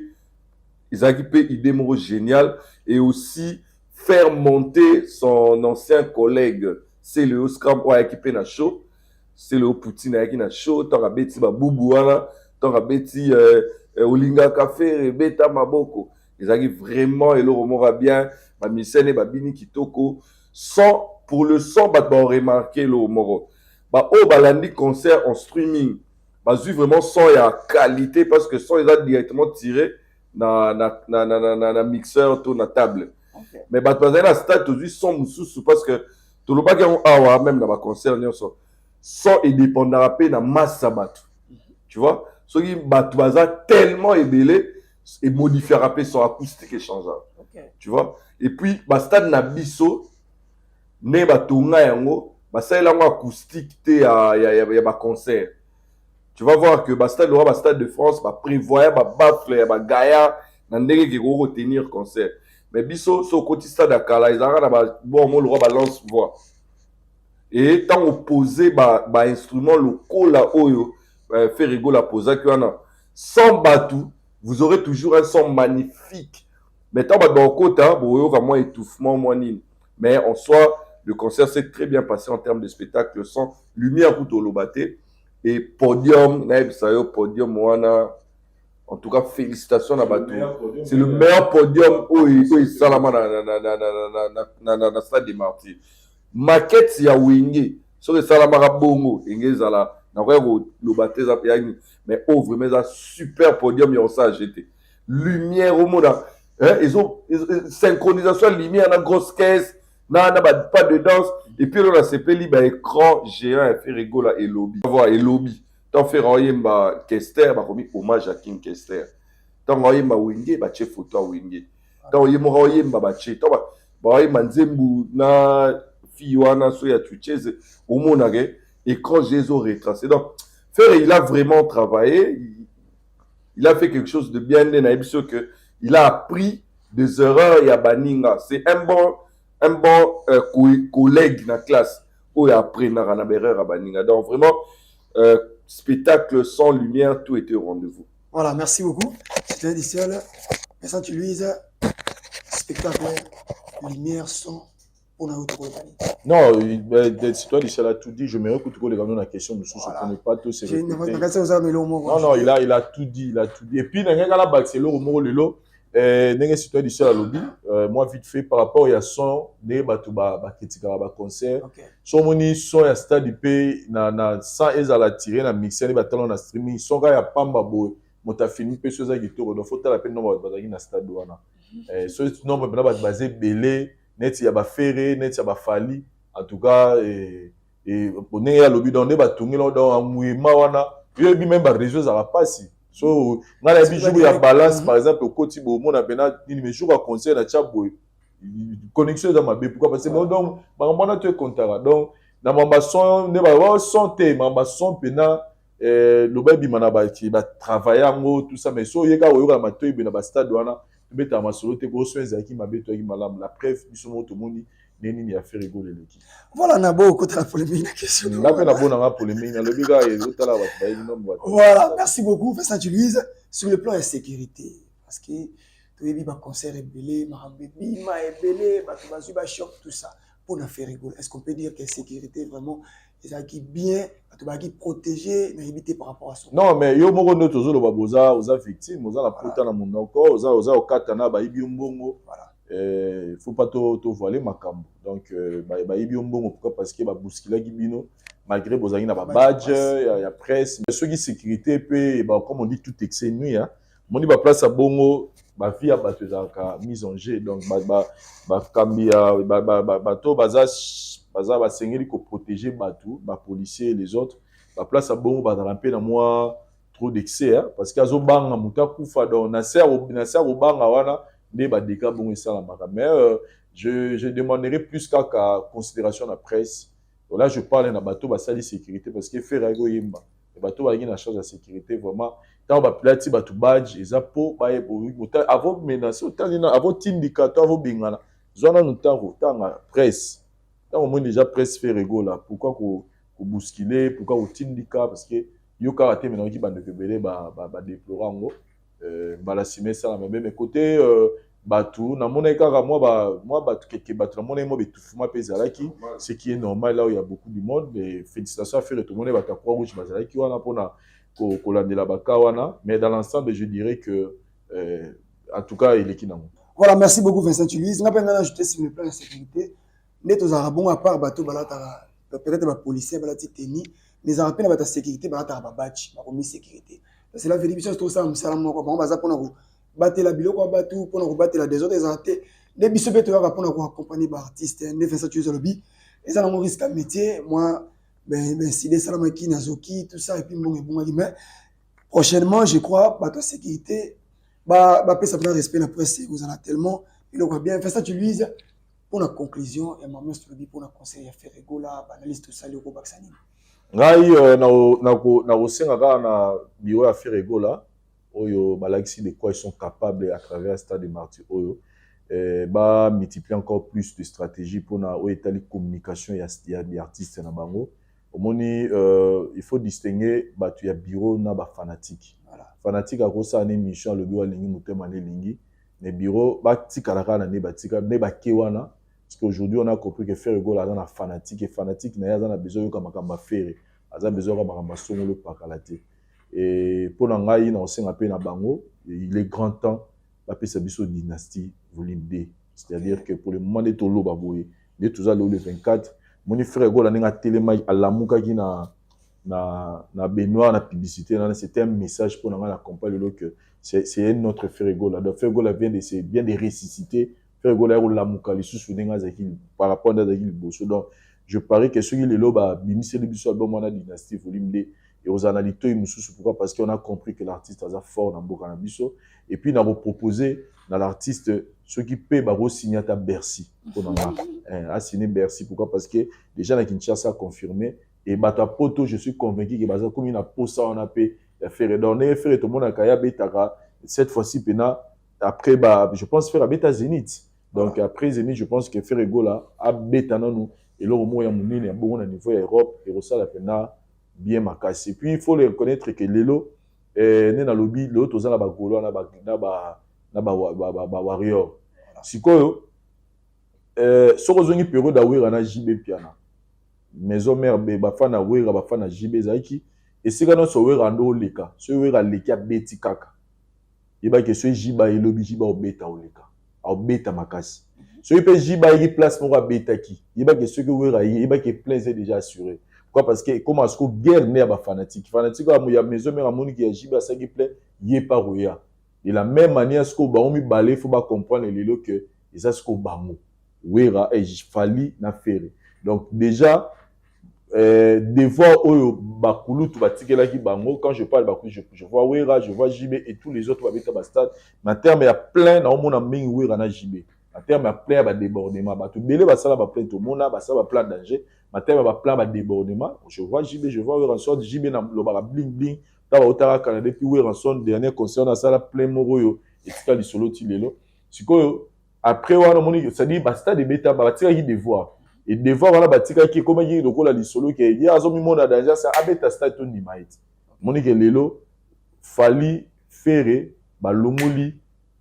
ils ont équipé idée géniale et aussi faire monter son ancien collègue, c'est le Oscar a équipé na show, c'est le Poutine a équipé na show, tant beti ba Boubouana, tant beti Olinga Café, Beta Maboko, ils arrivent vraiment et le remora bien, ba Misene ba Bini Kitoko, sans pour le son, on remarqué le moro. Balandi concert en streaming. Vu vraiment son et à qualité parce que son est directement tiré dans le mixeur, dans la table. Okay. Mais dans le stade, tu as son moussou parce que tu n'as pas qu'un même dans le concert, son est dépendant de la masse sabat. Tu vois? Ce qui est tellement ébélé et modifié son acoustique et changeable. Okay. Tu vois? Et puis, le stade na biso, ne batunga yango ça est acoustique il y a concert. Tu vas voir que le stade de France va prévoir baffle ya Gaïa na ndenge qui va retenir concert. Mais biso so côté stade akala ils ont bon le roi balance voix. Et tant opposé instrument local là oyo fait rigoler la posa que sans batou, vous aurez toujours un son magnifique. Mais tant ba kota boyo vraiment étouffement moins nini. Mais en soi le concert s'est très bien passé en termes de spectacle, le son, lumière pour Tolobaté et podium, podium, en tout cas, félicitations à Batou. C'est le meilleur podium où il salama dans le stade des martyrs. Maquette, il y a Wingé, sur le salama bongo, Ingezala, Lobaté, mais vraiment, un super podium, il y a ça à jeter. Lumière au monde, ils ont synchronisation, lumière dans la grosse caisse. Pas de danse. Et puis, là, c'est écran géant et fait rigoler et lobby. Voir et lobby. Tant fait Royemba Kester, remis hommage à King Kester. Tant Royemba Wingé, chef photo à Wingé. Tant Royemba chef. Tant Royemba Nzembu, na Fiwana, Soya Tuchez, au Monagé, écran géant retracé. Donc, Ferre, il a vraiment travaillé. Il a fait quelque chose de bien. Il a appris des erreurs et à Baninga. C'est un bon collègue dans la classe où il a appris à berreur à Baninga. Donc vraiment, spectacle sans lumière, tout était au rendez-vous. Voilà, merci beaucoup. C'était Diciel. Saint-Louise, spectacle, lumière, son, on a autre compagnie. Non, toi, Diciel a tout dit. Je me réécoute les gars dans la question de sous-sous. On n'est pas tous. Non, il a tout dit. Et puis, dans la bague, c'est l'eau, le n'est pas du seul à lobby. Moi, vite fait, par rapport à son, ne ba critique à concert. Son moni, son ya stade IP, sans à la tirer, na mixer, na talon na streaming, son gars ya pamba boy, mota fini pe chose qui tourne. Donc, faut la peine non ba na stade wana. So non ba basé belé, net ya ba ferré, net ya ba fali. En tout cas, et pour ne ya lobby dans ne ba tungi dans amouima wana, yo bi même ba réseau ça va pas si. So, on a des jours où il y a balance, par exemple, au côté où on a des jours à concert à Tchaboy. Connexion dans ma bé. Pourquoi? Parce que donc, on a tout contact. Donc, dans ma son, ne va santé, ma son pena, le baby manaba qui va travailler en haut, tout ça. Mais so, il y a un matin, il y a un stade, il y a un solo, il y a un qui m'a béto, la preuve, ils sont tout le monde. nini a fait rigoler l'équipe. Voilà, on a beaucoup de polémique. Voilà, merci beaucoup, Vincent Louise. Sur le plan de sécurité, parce que tu as vu un concert ébélé, tout ça, pour nous faire rigoler. Est-ce qu'on peut dire que la sécurité, vraiment, c'est qui bien, qui protégé, éviter par rapport à ça? Non, mais yo moko no tozo lo baboza, oza victime, oza la puta na monoko, oza okatana ba ibi mbongo. Voilà. Faut pas to voiler makambo. Donc ba ibi mbongo pourquoi parce que ba bousquila gibino malgré bozangi na ba badge, ya presse, mais ceux qui sécurité peut comme on dit tout excès nuit hein. Moni ba place à bongo ba vie à bato za mise en jeu donc ba kambia ba to baza sengeli ko protéger bato, ba policiers et les autres. La place à bongo ba ramper na moi trop d'excès hein parce qu'azo banga muta kufa donc na ser au banga wana ne ba deka bongo ça la mara mais je demanderai plus qu'à considération la presse. Donc là je parle na bateau ba sali sécurité parce que faire ego yemba les bateaux ba na charge de sécurité vraiment tant ba plati bato badge eza po ba yebo avant menacer avant tindicateur avant bingana zona ntango tanga presse tant au moins déjà presse fait ego là pourquoi ko bousculer pourquoi au tindika parce que yo karaté maintenant qui bande kebele ba déplorango bala simé ça même côté batou na mona kaka moi batou quelque batou na mona mo betufuma pezalaki ce qui est normal là où il y a beaucoup de monde mais félicitations à faire tout le monde batou croix rouge bazalaki wana pona ko landela bakawana mais dans l'ensemble je dirais que en tout cas il est qui nango. Voilà, merci beaucoup Vincent Louise. On a pas ajouté sur le plan de sécurité net aux arabons à part bateau balata peut-être les policiers balati teni mais en rappel la sécurité balata ba batch ba commis sécurité. C'est la vérification tout ça musala moko ba baza pona ko batela biloko bateau pona ko batela des autres arrêtés des biso beto ya pona ko accompagner ba artiste ne Vincent Louise lobby et ça mon risque à métier moi ben si des salamaki nazoki tout ça et puis bon mais prochainement je crois bateau sécurité ba ça prend respect la presse vous en a tellement il aura bien Vincent Louise. Pour la conclusion, et maman se dit pour la conseiller à faire rigola, analyse tout ça, le gros Baxani. Ngai na osenga na bureau à faire rigola, oyo balagisi de quoi ils sont capables à travers stade de martyr oyo, ba multiplier encore plus de stratégies pour na oetali communication ya des artistes na bango. Omoni il faut distinguer batu ya bureau na ba fanatique. Voilà. Fanatique a kosa une émission le bureau lingi mutema ne lingi. Mais bureau ba tikalaka na ne batika ne ba kewana. Parce qu'aujourd'hui, on a compris que faire ego là dans la fanatique et fanatique, n'a pas besoin de makamba faire, a besoin de makamba songo le pakalate. Et pour l'angaï, on s'est appelé na bango, il est grand temps d'appeler sa biso dynastie volume D. C'est-à-dire que pour le moment de tolo baboye, de tout ça le 24, mon frère ego là n'a téléma à la mouka qui na Benoît na publicité, c'était un message pour l'angaï la campagne que c'est un autre frère ego là. Donc frère ego là vient de ressusciter. Par rapport à donc je parie que ceux qui les loba bimisé le biso album on a dynastie volume D et aux analytos ils pourquoi parce qu'on a compris que l'artiste a fort dans Boka biso et puis on a proposé dans l'artiste ceux qui paient baro signer à Bercy pour a signé Bercy pourquoi parce que déjà la Kinshasa a confirmé et bata poto je suis convaincu que baza comme une posa on a payé faire donner faire tout le monde à Kaya Betara cette fois-ci pena après je pense faire à Beta Zénith. Donc après Zénith, je pense que Ferrego là a bétana nous et là au moins il y a mon bon niveau Europe et ça la peine bien marqué. Puis il faut le reconnaître que Lelo né dans lobby l'autre aux la bagolo na ba warrior. Sikoyo sokozongi période da wera na JB piana. Maison mère ba fana wera ba fana JB zaiki et c'est quand on so wera ndo leka. So wera leka beti kaka. Yeba que ce jiba et lobby jiba au beta au leka. Au beta makasi. Ce qui peut jiba il place pour beta qui. Yeba que ce que wera yeba que plein c'est déjà assuré. Pourquoi parce que comment est-ce que guerre né ba fanatique. Fanatique a ya maison mère amoni qui jiba ça qui plaît yé pas roya. De la même manière ce que ba on mi balé faut pas comprendre les lots que ça ce que bango. Wera et fali na faire. Donc déjà des fois oyo bakulu tu batikela ki bango quand je parle bakulu je vois Wera je vois JB et tous les autres babeta ba stade na terme il y a plein na omona mingi Wera na JB na terme il y a plein ba débordement ba tout belé ba sala ba plein to mona ba sala ba plein danger na terme ba plein ba débordement je vois JB je vois Wera sort JB na lo ba bling bling ta ba otara kana depuis Wera son dernier concert na sala plein moroyo et tout ça li solo ti lelo sikoyo après wana moni ça dit ba stade beta ba tika ki devoir et devoir wana ba tika ki comme ki lokola li solo ke ya azo mi mona danger ça abeta stade to ndima iti moni ke lelo fali fere ba lomoli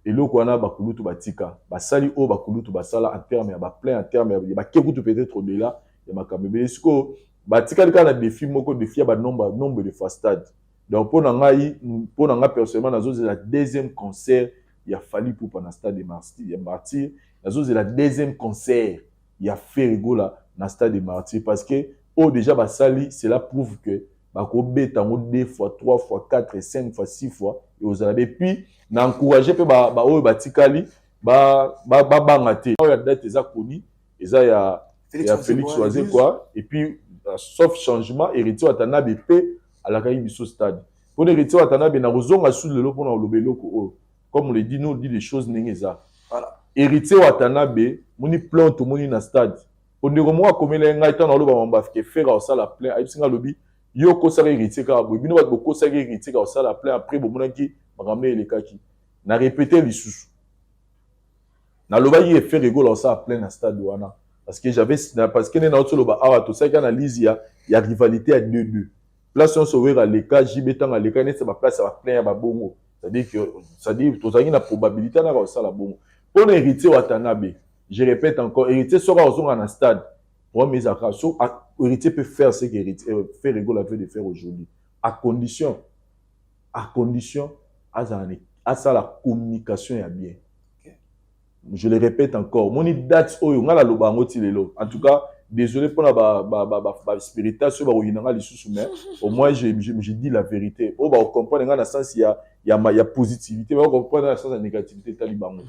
eloko wana ba kulutu batika basali o ba kulutu basala en terme ya ba plein en terme ya ba kekutu peut-être au-delà ya makambe siko batika lika na défi moko défi ya ba nombre de fois stade donc pour nga personnellement nazo c'est la deuxième concert il a fallu pour pendant stade de Martyr nazo c'est la deuxième concert il a fait rigola na stade de Martyr parce que déjà basali cela prouve que ba ko beta ngo 2 fois 3 fois 4 5 fois 6 fois et aux et puis na encourager pe ba o batikali ba ngate ya date eza koni eza ya Félix Oisé quoi et puis sauf changement héritier Watanabe pe à la caille biso stade pour héritier Watanabe na rozonga sous le lot pour na lobeloko comme on le dit nous dit les choses nengeza voilà héritier Watanabe moni plan to moni na stade on ne romo akomela ngai tan na loba mamba ke faire ça la plein ayisinga lobi yo ko sala héritier ka bo bino ba ko sala héritier ka ça la plein après bo monaki makambe le kaki na répéter lisusu na loba yi fait rigolo ça plein na stade wana parce que parce que na autre loba awa to ça analyse ya rivalité à 2-2 place on sauver à l'écart jibetanga l'écart n'est pas place à plein ya ba bongo c'est-à-dire to zangi na probabilité na ka ça la bongo pour héritier Watanabe je répète encore héritier sera au na stade pour mes actions héritier peut faire ce qu'héritier fait rigolo a fait de faire aujourd'hui à condition à ça la communication est bien. Je le répète encore. Mon date oyo ngala loba ngoti lelo. En tout cas, désolé pour la spiritation ba oyinanga lisusu mais au moins je dis la vérité. On va comprendre dans le sens il y a positivité, mais on comprend dans le sens la négativité talibango.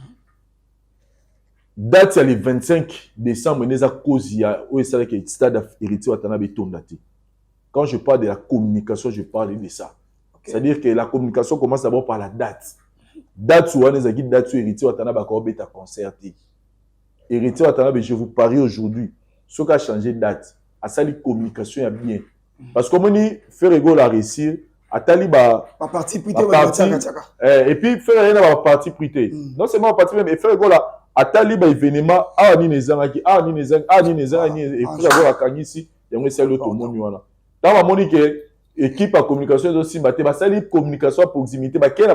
Date c'est le 25 décembre neza cause ya o ça que stade héritier Watanabe tondati. Quand je parle de la communication, je parle de ça. Okay. C'est-à-dire que la communication commence d'abord par la date. Date où on est date où héritier Watanabe a beta concerté. Héritier Watanabe, je vous parie aujourd'hui, ce qui a changé de date, à ça la communication est bien. Parce que comme on dit, faire rigolo à réussir, à Taliba, partie prité, et puis faire rien à partie prité. Non seulement partie même, et faire rigolo à Taliba événement, ah ni nezangaki, ah ni nezangaki, et puis avoir à Kangisi, il y a un seul autre monde wana. Dans ma monique équipe à communication aussi baté ba sali communication à proximité ba kena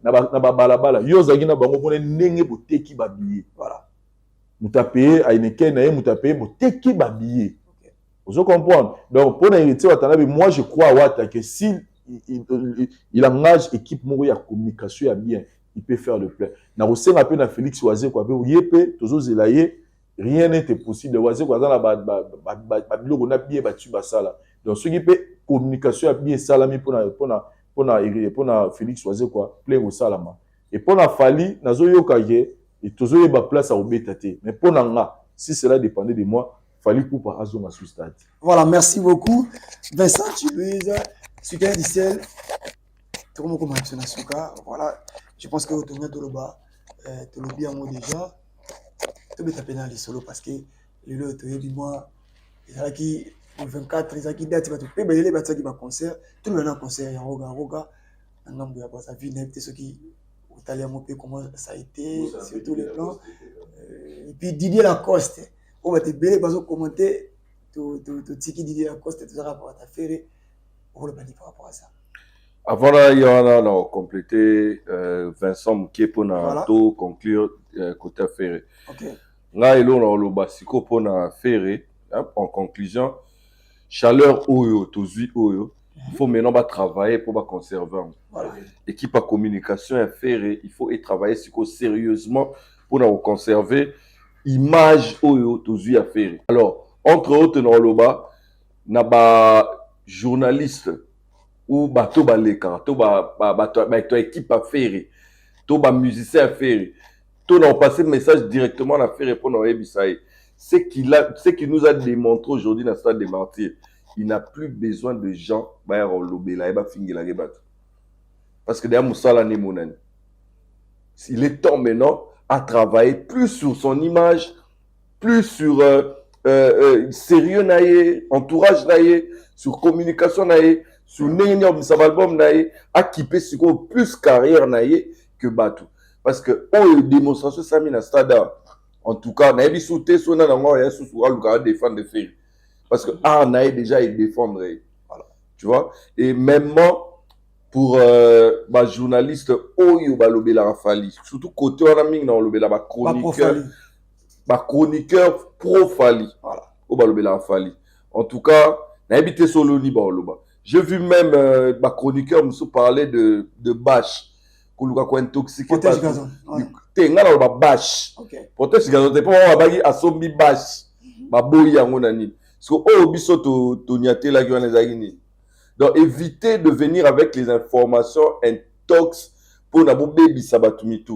na balabala yo zagi na bango pona ndenge boteki ba billet voilà mutapé a une kena mutapé boteki ba billet vous comprendre donc pour héritier Watanabe moi je crois Wata que si il engage équipe moko ya communication ya bien il peut faire le plein na osenga pe na Félix Oisé quoi pe yepé tozo zelaye rien n'était possible Oisé quoi dans la ba biloko na bien batu basala donc ce qui peut communication bien salami pour Félix Oisé quoi plein au salama et pour na fali nazo yokaye et toujours y ba place à obetate mais pour nga si cela dépendait de moi fali pour pas azonga sous stade. Voilà, merci beaucoup Vincent Chiluiza Suka Dissel tout le monde comme action Suka voilà je pense que autour de l'oba tout le bien moi déjà tout beta pénal solo parce que le lot du mois qui le 24 ils qui date va tout payer les bâtiments qui va concert tout le monde en concert ya roga ngambo ya bossa vie net ce qui au italien mon peu comment ça a été sur tous les plans et puis Didier Lacoste on va te belé bazo commenter tout tiki Didier Lacoste tout ça rapport à ta ferré on le bani par rapport à ça avant là il y en a complété Vincent Mouké pour na to conclure côté ferré OK là il on le basiko pour na ferré en conclusion chaleur oyo tozui oyo il faut maintenant travailler pour conserver voilà. Équipe à communication à faire il faut y travailler sérieusement pour nous conserver image oyo tozui à faire alors entre autres dans le bas na ba journaliste ou bato baleka to ba équipe à faire to ba musicien à faire to na passer message directement à faire pour nous ebisaï ce qui nous a démontré aujourd'hui dans le stade des Martyrs. Il n'a plus besoin de gens parce que derrière Moussala Nemonan, il est temps maintenant à travailler plus sur son image, plus sur sérieux naïe, entourage naïe, sur communication naïe, sur n'ayant album naïe, à quitter sur plus carrière naïe que Batou. parce que oh démonstration ça mis na stade en tout cas na biso te so na ngo ya susu aluka défendre faire parce que on a déjà il défendre voilà tu vois et même pour ba journaliste oyo ba lobela fali surtout côté on a mis na lobela ba chroniqueur pro fali voilà o ba lobela fali en tout cas na habité solo ni ba loba j'ai vu même ba chroniqueur me parler de bâche kuluka ko intoxiqué par te ngala ba bâche protège gazon te po ba bagi asombi bâche ba boyi yango nani so o biso to niatela ki wana ezaki ni. Donc, évitez de venir avec les informations intox pour na bo baby sabatumitu.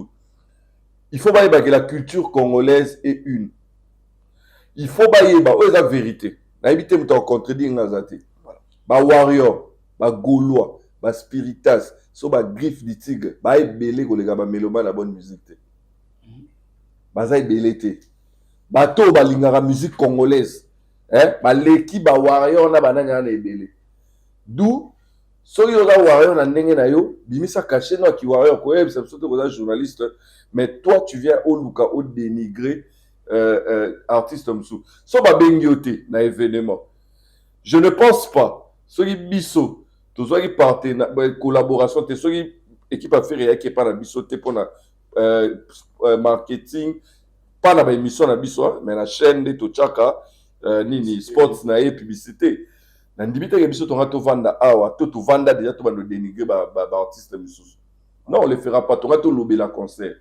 Il faut pas que la culture congolaise est une. Il faut pas que la vérité. Na éviter de contredire ngazate. Ba warrior, ba gaulois, ba spiritas, so ba griffe du tigre, ba ebele ko lega ba mélomane la bonne musique. Ba za ebele te. Ba to ba lingara musique congolaise. Ba leki ba warrior na bananya na ebele. D'où, si vous avez warrior bimisa caché no ki warrior ko yebisa biso ko journaliste, mais toi tu viens au luka au dénigrer artiste msou. So ba bengioté na événement. Je ne pense pas soki biso to zo ki partenaire collaboration te soki équipe à faire qui pas na biso te pour na marketing pas na ba émission na biso mais la chaîne de Tochaka nini sports na publicité. Nandibite ke biso tonga to vanda awa to vanda déjà to bando dénigrer ba artiste misusu. Non, on le fera pas tonga to lobela concert.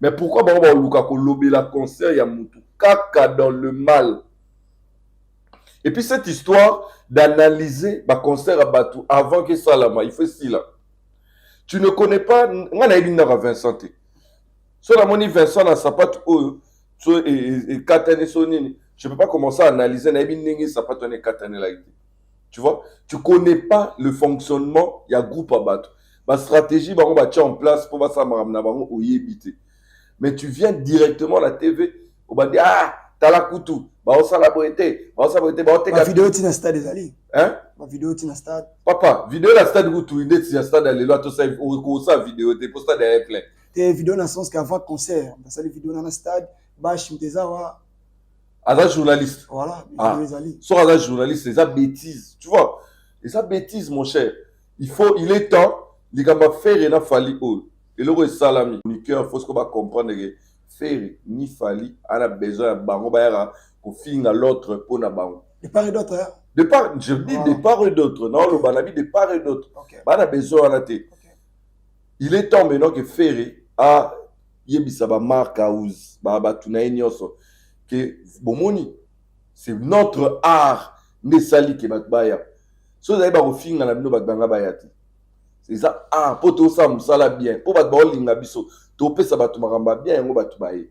Mais pourquoi ba luka ko lobela concert ya mutu kaka dans le mal. Et puis cette histoire d'analyser ba concert à Batu avant que ça là, il faut si là. Tu ne connais pas ngana ibinga Vincent. So la moni Vincent na sapat o so et katane sonini. Je peux pas commencer à analyser na ibinga sapat on est katane là. Tu vois, tu connais pas le fonctionnement, il y a groupe à battre. Ma stratégie, on va mettre en place pour ça, mais tu viens directement à la TV, on va dire, ah, t'as la coutou, on s'en la beauté, on s'en la beauté, la vidéo est dans stade des alliés. Hein? La vidéo est dans stade. Papa, vidéo la stade coutou, il est dans stade des lois, tout ça, ou ça vidéo, t'es pour ça derrière plein. T'es vidéo dans le sens qu'avant concert, on a des vidéos dans le stade, bâche, m'tezawa. As journaliste. Voilà, soit as journaliste, c'est ça bêtise. Tu vois, c'est ça bêtise, mon cher. Il est temps, les gars, faire et n'a fallu. Et le salami, le cœur, il faut qu'on va comprendre que faire ni fallu, on a besoin de bango bayara pour finir l'autre pour na bango. De part et d'autre, hein? De part, je dis de part et d'autre. Non, le banabi de part et d'autre. On a besoin de la. Il est temps maintenant que faire a yebisa ba marque house, ba tunaye nyoso. Que bomoni c'est notre art nesali ke batbaya so za ba kofinga na bino batbanga bayati c'est ça art pour tout ça musala bien pour batba linga biso to pesa batu makamba bien yango batu baye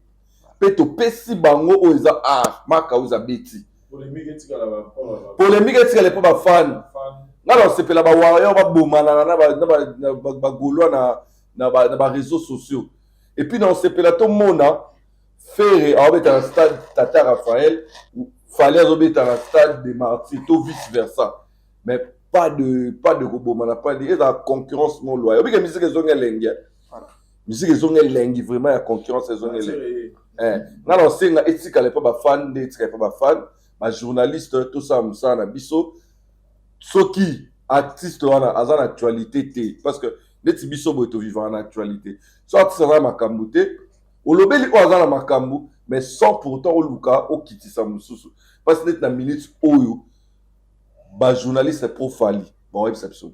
pe to pesi bango o eza art maka uza beti polémique etika le po ba fan ngalo sepela ba warrior ba bomana na gaulois na ba réseaux sociaux et puis dans sepela to mona faire à un stade Tata Raphaël fallait aller à un stade de Martyrs tout vice versa mais pas de robomana pas de la concurrence non loyale oui que musique est zongue lengue musique est zongue lengue vraiment la concurrence est zongue lengue non c'est nga etika les pas fan de etika pas fan ma journaliste tout ça musa na biso soki artiste wana azan actualité té parce que neti biso boto vivant en actualité soit ça va makambuté olobeli o azana makambu mais sans pourtant o luka o kitisa mususu parce que na minute oyo ba journaliste profali bon exception.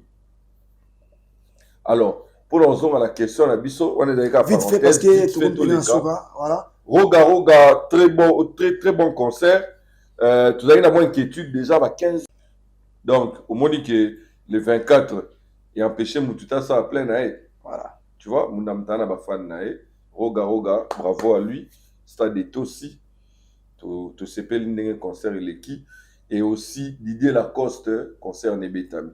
Alors pour nous à la question la biso on est d'accord vite fait parce que tout le monde soga voilà Roga très bon concert tu as une moins inquiétude déjà à 15 donc au moins dit que le 24 il empêché mututa ça à plein voilà tu vois mundamtana ba fan nae Roga, bravo à lui. Stade aussi. Tu sais le concert et aussi Didier Lacoste, concert Nebetami.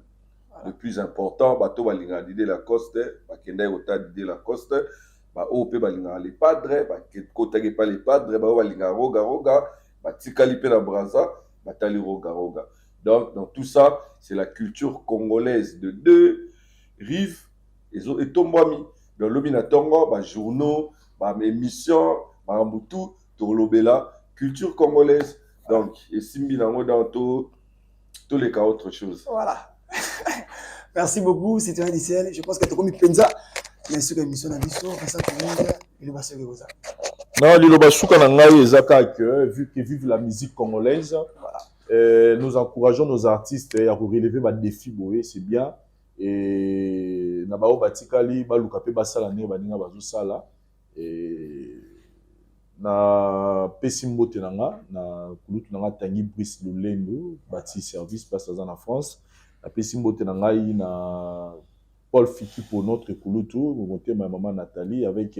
Le plus important, bateau balinga Didier Lacoste, bakenda ota Didier Lacoste, ba OP balinga les padres, ba kotage pas les padres, ba balinga Roga, ba tikali pe la braza, batali Roga. Donc dans tout ça, c'est la culture congolaise de deux rives et Tombouami. mais lobi na tongo ba journaux ba émission ba mutu to lobela culture congolaise donc et simbi nango dans tous les cas autre chose. Voilà. Merci beaucoup, c'était un lycéen. Je pense que tu as commis Penza. Mais ce que l'émission a dit, ça, il va se reposer. Non, Liloba Chouka Nangaï et Zaka, vu que vive la musique congolaise, voilà. Nous encourageons nos artistes à relever des défis, c'est bien. Et Nabao Batikali, Balukape Basalane, Baninga Bazusala. Et na Pessimbo Tenanga, na Kulutu Nanga Tangi Brice Lulendo, bâti service, passe en France. Na Pessimbo Tenanga, na Paul Fiki pour notre Kulutu, vous montez ma maman Nathalie avec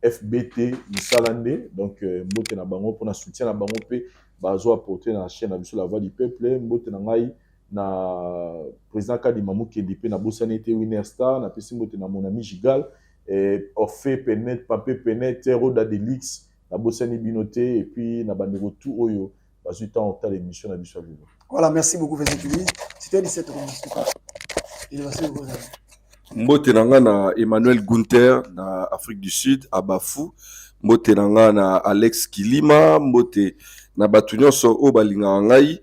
FBT Missalande, donc Mbote na bango pour na soutien na bango pe bazo apporter na chaîne na biso la voix du peuple, Mbote na ngai na président Kadi Mamou Kedipe na Bosanete Winner Star, na pesi Mbote na mon ami Gigal, et Orphée Penet, Papé Penet, Roda Delix, na Bosani Binoté et puis na bandero tout oyo bazo temps en l'émission na biso. Voilà, merci beaucoup Vincent Tulis. C'était 17 ans. Il va se reposer. Mbote nanga na Emmanuel Gunther na Afrique du Sud à Bafou, mbote nanga na Alex Kilima, mbote na batu nyonso o balinga ngai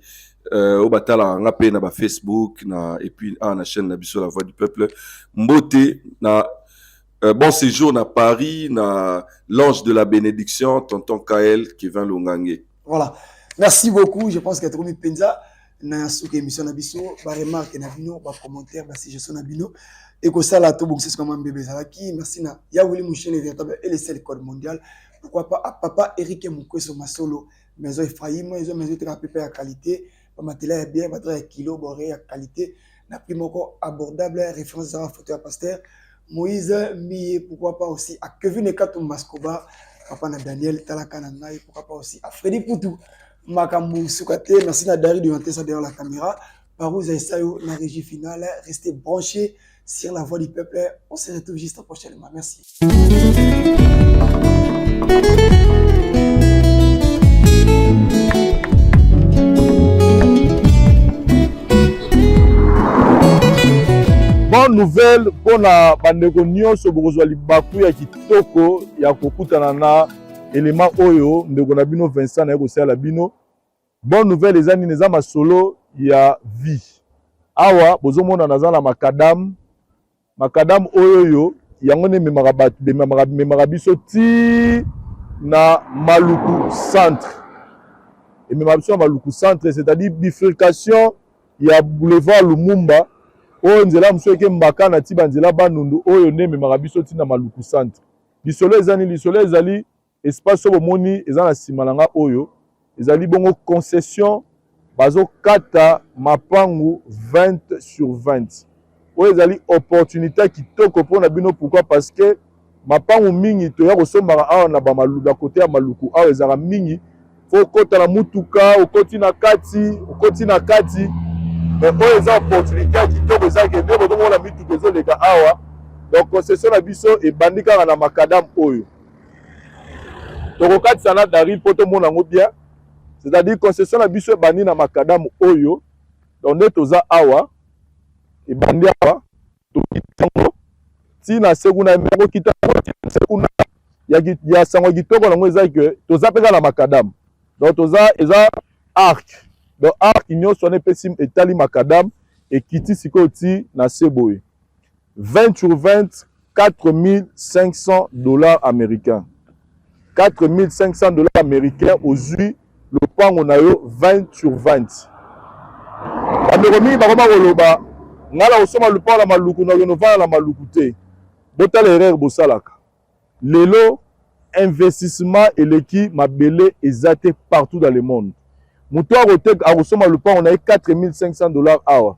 o batala nga pe na ba Facebook na et puis na chaîne na biso la voix du peuple, mbote na bon séjour na Paris na l'ange de la bénédiction tonton Kael Kevin Longangé. Voilà. Merci beaucoup, je pense que tu as commis Penza na souke émission na biso, ba remarque na bino, ba commentaire, ba suggestion na bino. Et que ça, là, tout le monde sait comment bébé Zalaki. Merci, na. Ya Willy Mouchen est véritable et le seul code mondial. Pourquoi pas à papa Eric Moukweso Masolo. Maison Ephraim, ils ont maison de la qualité. Pas matériel est bien, matériel kilo, boré à qualité. Na prime encore abordable, référence à photo à pasteur. Moïse Mie, pourquoi pas aussi à Kevin Ekato Mascoba. Papa na Daniel Talakanangaï, pourquoi pas aussi à Freddy Poutou. Makamou Soukate, merci na Dari de monter ça derrière la caméra. Parouza Essayo, la régie finale. Restez branchés sur la voix du peuple. On se retrouve juste prochainement. Merci. Bonne nouvelle pour la bandeko nyonso bokozwa libaku ya kitoko ya kokutana na élément oyo ndeko na bino Vincent na ekosala bino. Bonne nouvelle ezani neza masolo ya vie. Awa bozomona naza na makadam oyo yango ne memaka biso ti na Maluku centre. Et memaka biso na Maluku centre, c'est-à-dire bifurcation ya boulevard Lumumba oyo nzela mosusu eke mbaka na ti banzela banundu oyo ne memaka biso ti na Maluku centre. Lisolo ezali espace oyo bomoni eza na nsima na nga oyo ezali bongo concession bazo kata mapangu 20/20. Oyo ezali opportunité kitoko mpona bino. Pourquoi? Parce que mapangu mingi toya kosombaka awa na bamaluka kote ya Maluku awa ezaka mingi fo kota na mutuka okoti na kati mais oyo eza opportunité kitoko ezaki nde botomona mituka ezoleka awa. Donc concession na biso ebandi kaka na makadam oyo tokokatisa na Dari mpo tomona yango bien. C'est-à-dire concession na biso ebandi na makadam oyo donc nde toza awa ebandi awa tokitango tina sekuna meko kitango sekuna ya sango kitoko nango eza ke toza peka na makadam donc toza eza arc donc arc nyonso wana epesi etali makadam ekiti sikoyo ti na seboye 20/20 $4,500 américains. $4,500 américains ozwi lopango na yo 20/20. Bandeko mingi bakoma koloba ngala osoma lopango na Maluku na renovana na Maluku te. Botala erreur bosalaka. Lelo investissement eleki mabele ezate partout dans le monde. Muto akosoma lopango na ye $4,500 awa.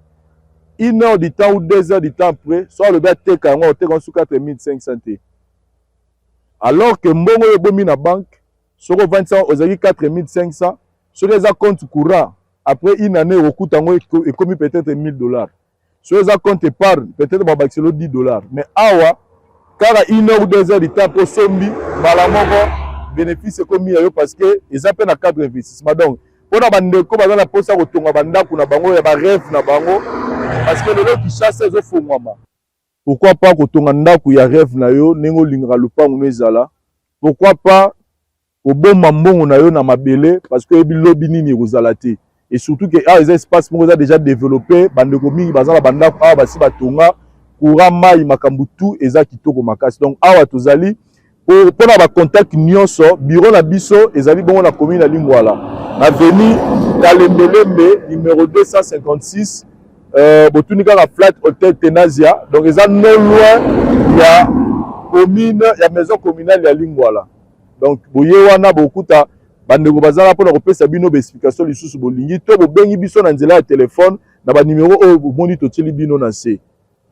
1 heure du temps ou 2 heures du temps après, soit le gars teka yango oteka sous 4,500 te. Alors que mbongo yo bomi na banque, soko 25 ozaki 4,500, soko eza compte courant, après une année okuta yango ekomi peut-être $1,000. Soko eza compte épargne, peut-être babakiselo $10. Mais awa kaka 1 heure ou 2 heures du temps pour sombi mbala moko bénéfice ekomi yo parce que eza pe na cadre investissement. Donc pona bandeko baza na posa kotonga bandako na bango ya ba rêve na bango parce que lelo qui chasse ezo fungwama. pourquoi pas kotonga ndako ya rêve na yo nengo lingaka lupango no ezala, pourquoi pas koboma mbongo na yo na mabele parce que ebi lobi nini ekozala te, et surtout que ah eza espace moko eza déjà développé, bandeko mingi baza na bandako awa basi batonga courant mai makambo tout eza kitoko makasi. Donc awa tozali pona ba contact nyonso bureau na biso ezali bongo na commune ya Lingwala na avenue Kalembelembe numéro 256 botunika la flat hotel Tenazia, donc eza non loin ya commune ya maison communale ya Lingwala. Donc boye wana bokuta bandeko bazala pona kopesa bino ba explication lisusu bolingi to bobengi biso na nzela ya téléphone na ba numéro oyo bomoni totili bino na se.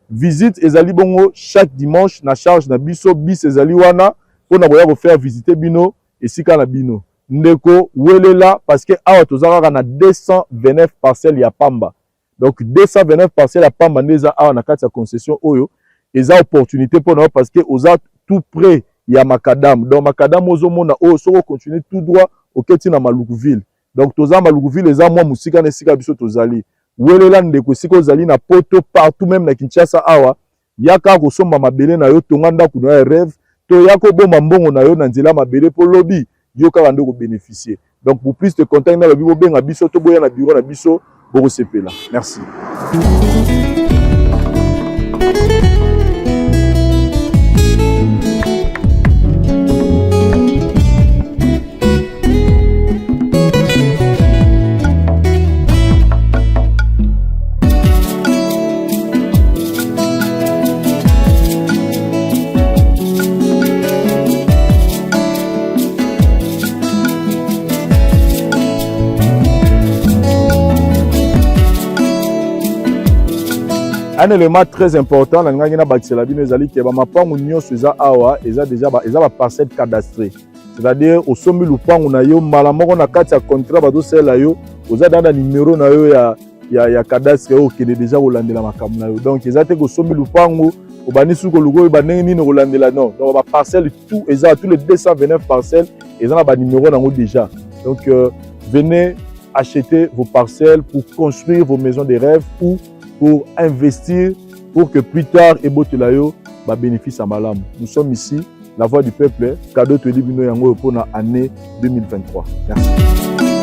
Visite ezali bongo chaque dimanche na charge na biso bis ezali wana pona boya ko faire visiter bino esika na bino. Ndeko welela parce que awa tozaka na 229 parcelles ya pamba. Donc 229 parcelles ya pamba ndeza awa na kati ya concession oyo eza opportunité pona parce que oza tout près ya Makadam. Donc Makadam ozomona oyo soko continuer tout droit oketi na Malukuville. Donc toza Malukuville eza mwa musika na esika biso tozali. Welela ndeko siko ozali na poto partout même na Kinshasa awa yaka kosomba mabele na yo tonga ndako na ya rêve to yako bomba mbongo na yo na nzela mabele po lobi yo kaka ndeko bénéficier. Donc pour plus de contact na lobi bobenga biso to boya na bureau na biso boko sepela. Merci. Un élément très important, la ngana bakisela bino ezali ke ba mapangu nyonso eza awa eza déjà ba parcelle cadastrée. C'est-à-dire au sombi lupangu na yo mala moko na kati ya contrat bazo sela yo oza dans numéro na yo ya cadastre o kende déjà kolandela makambo na yo. Donc eza te ko sombi lupangu obani suko lugo ba ndenge nini kolandela non. Donc ba parcelle tout eza tous les 229 parcelles eza na ba numéro nango déjà. Donc venez acheter vos parcelles pour construire vos maisons de rêve ou pour investir, pour que plus tard, Ebotelayo va bénéficier à Malam. Nous sommes ici, la voix du peuple, cadeau de l'Ibino Yango pour l'année 2023. Merci.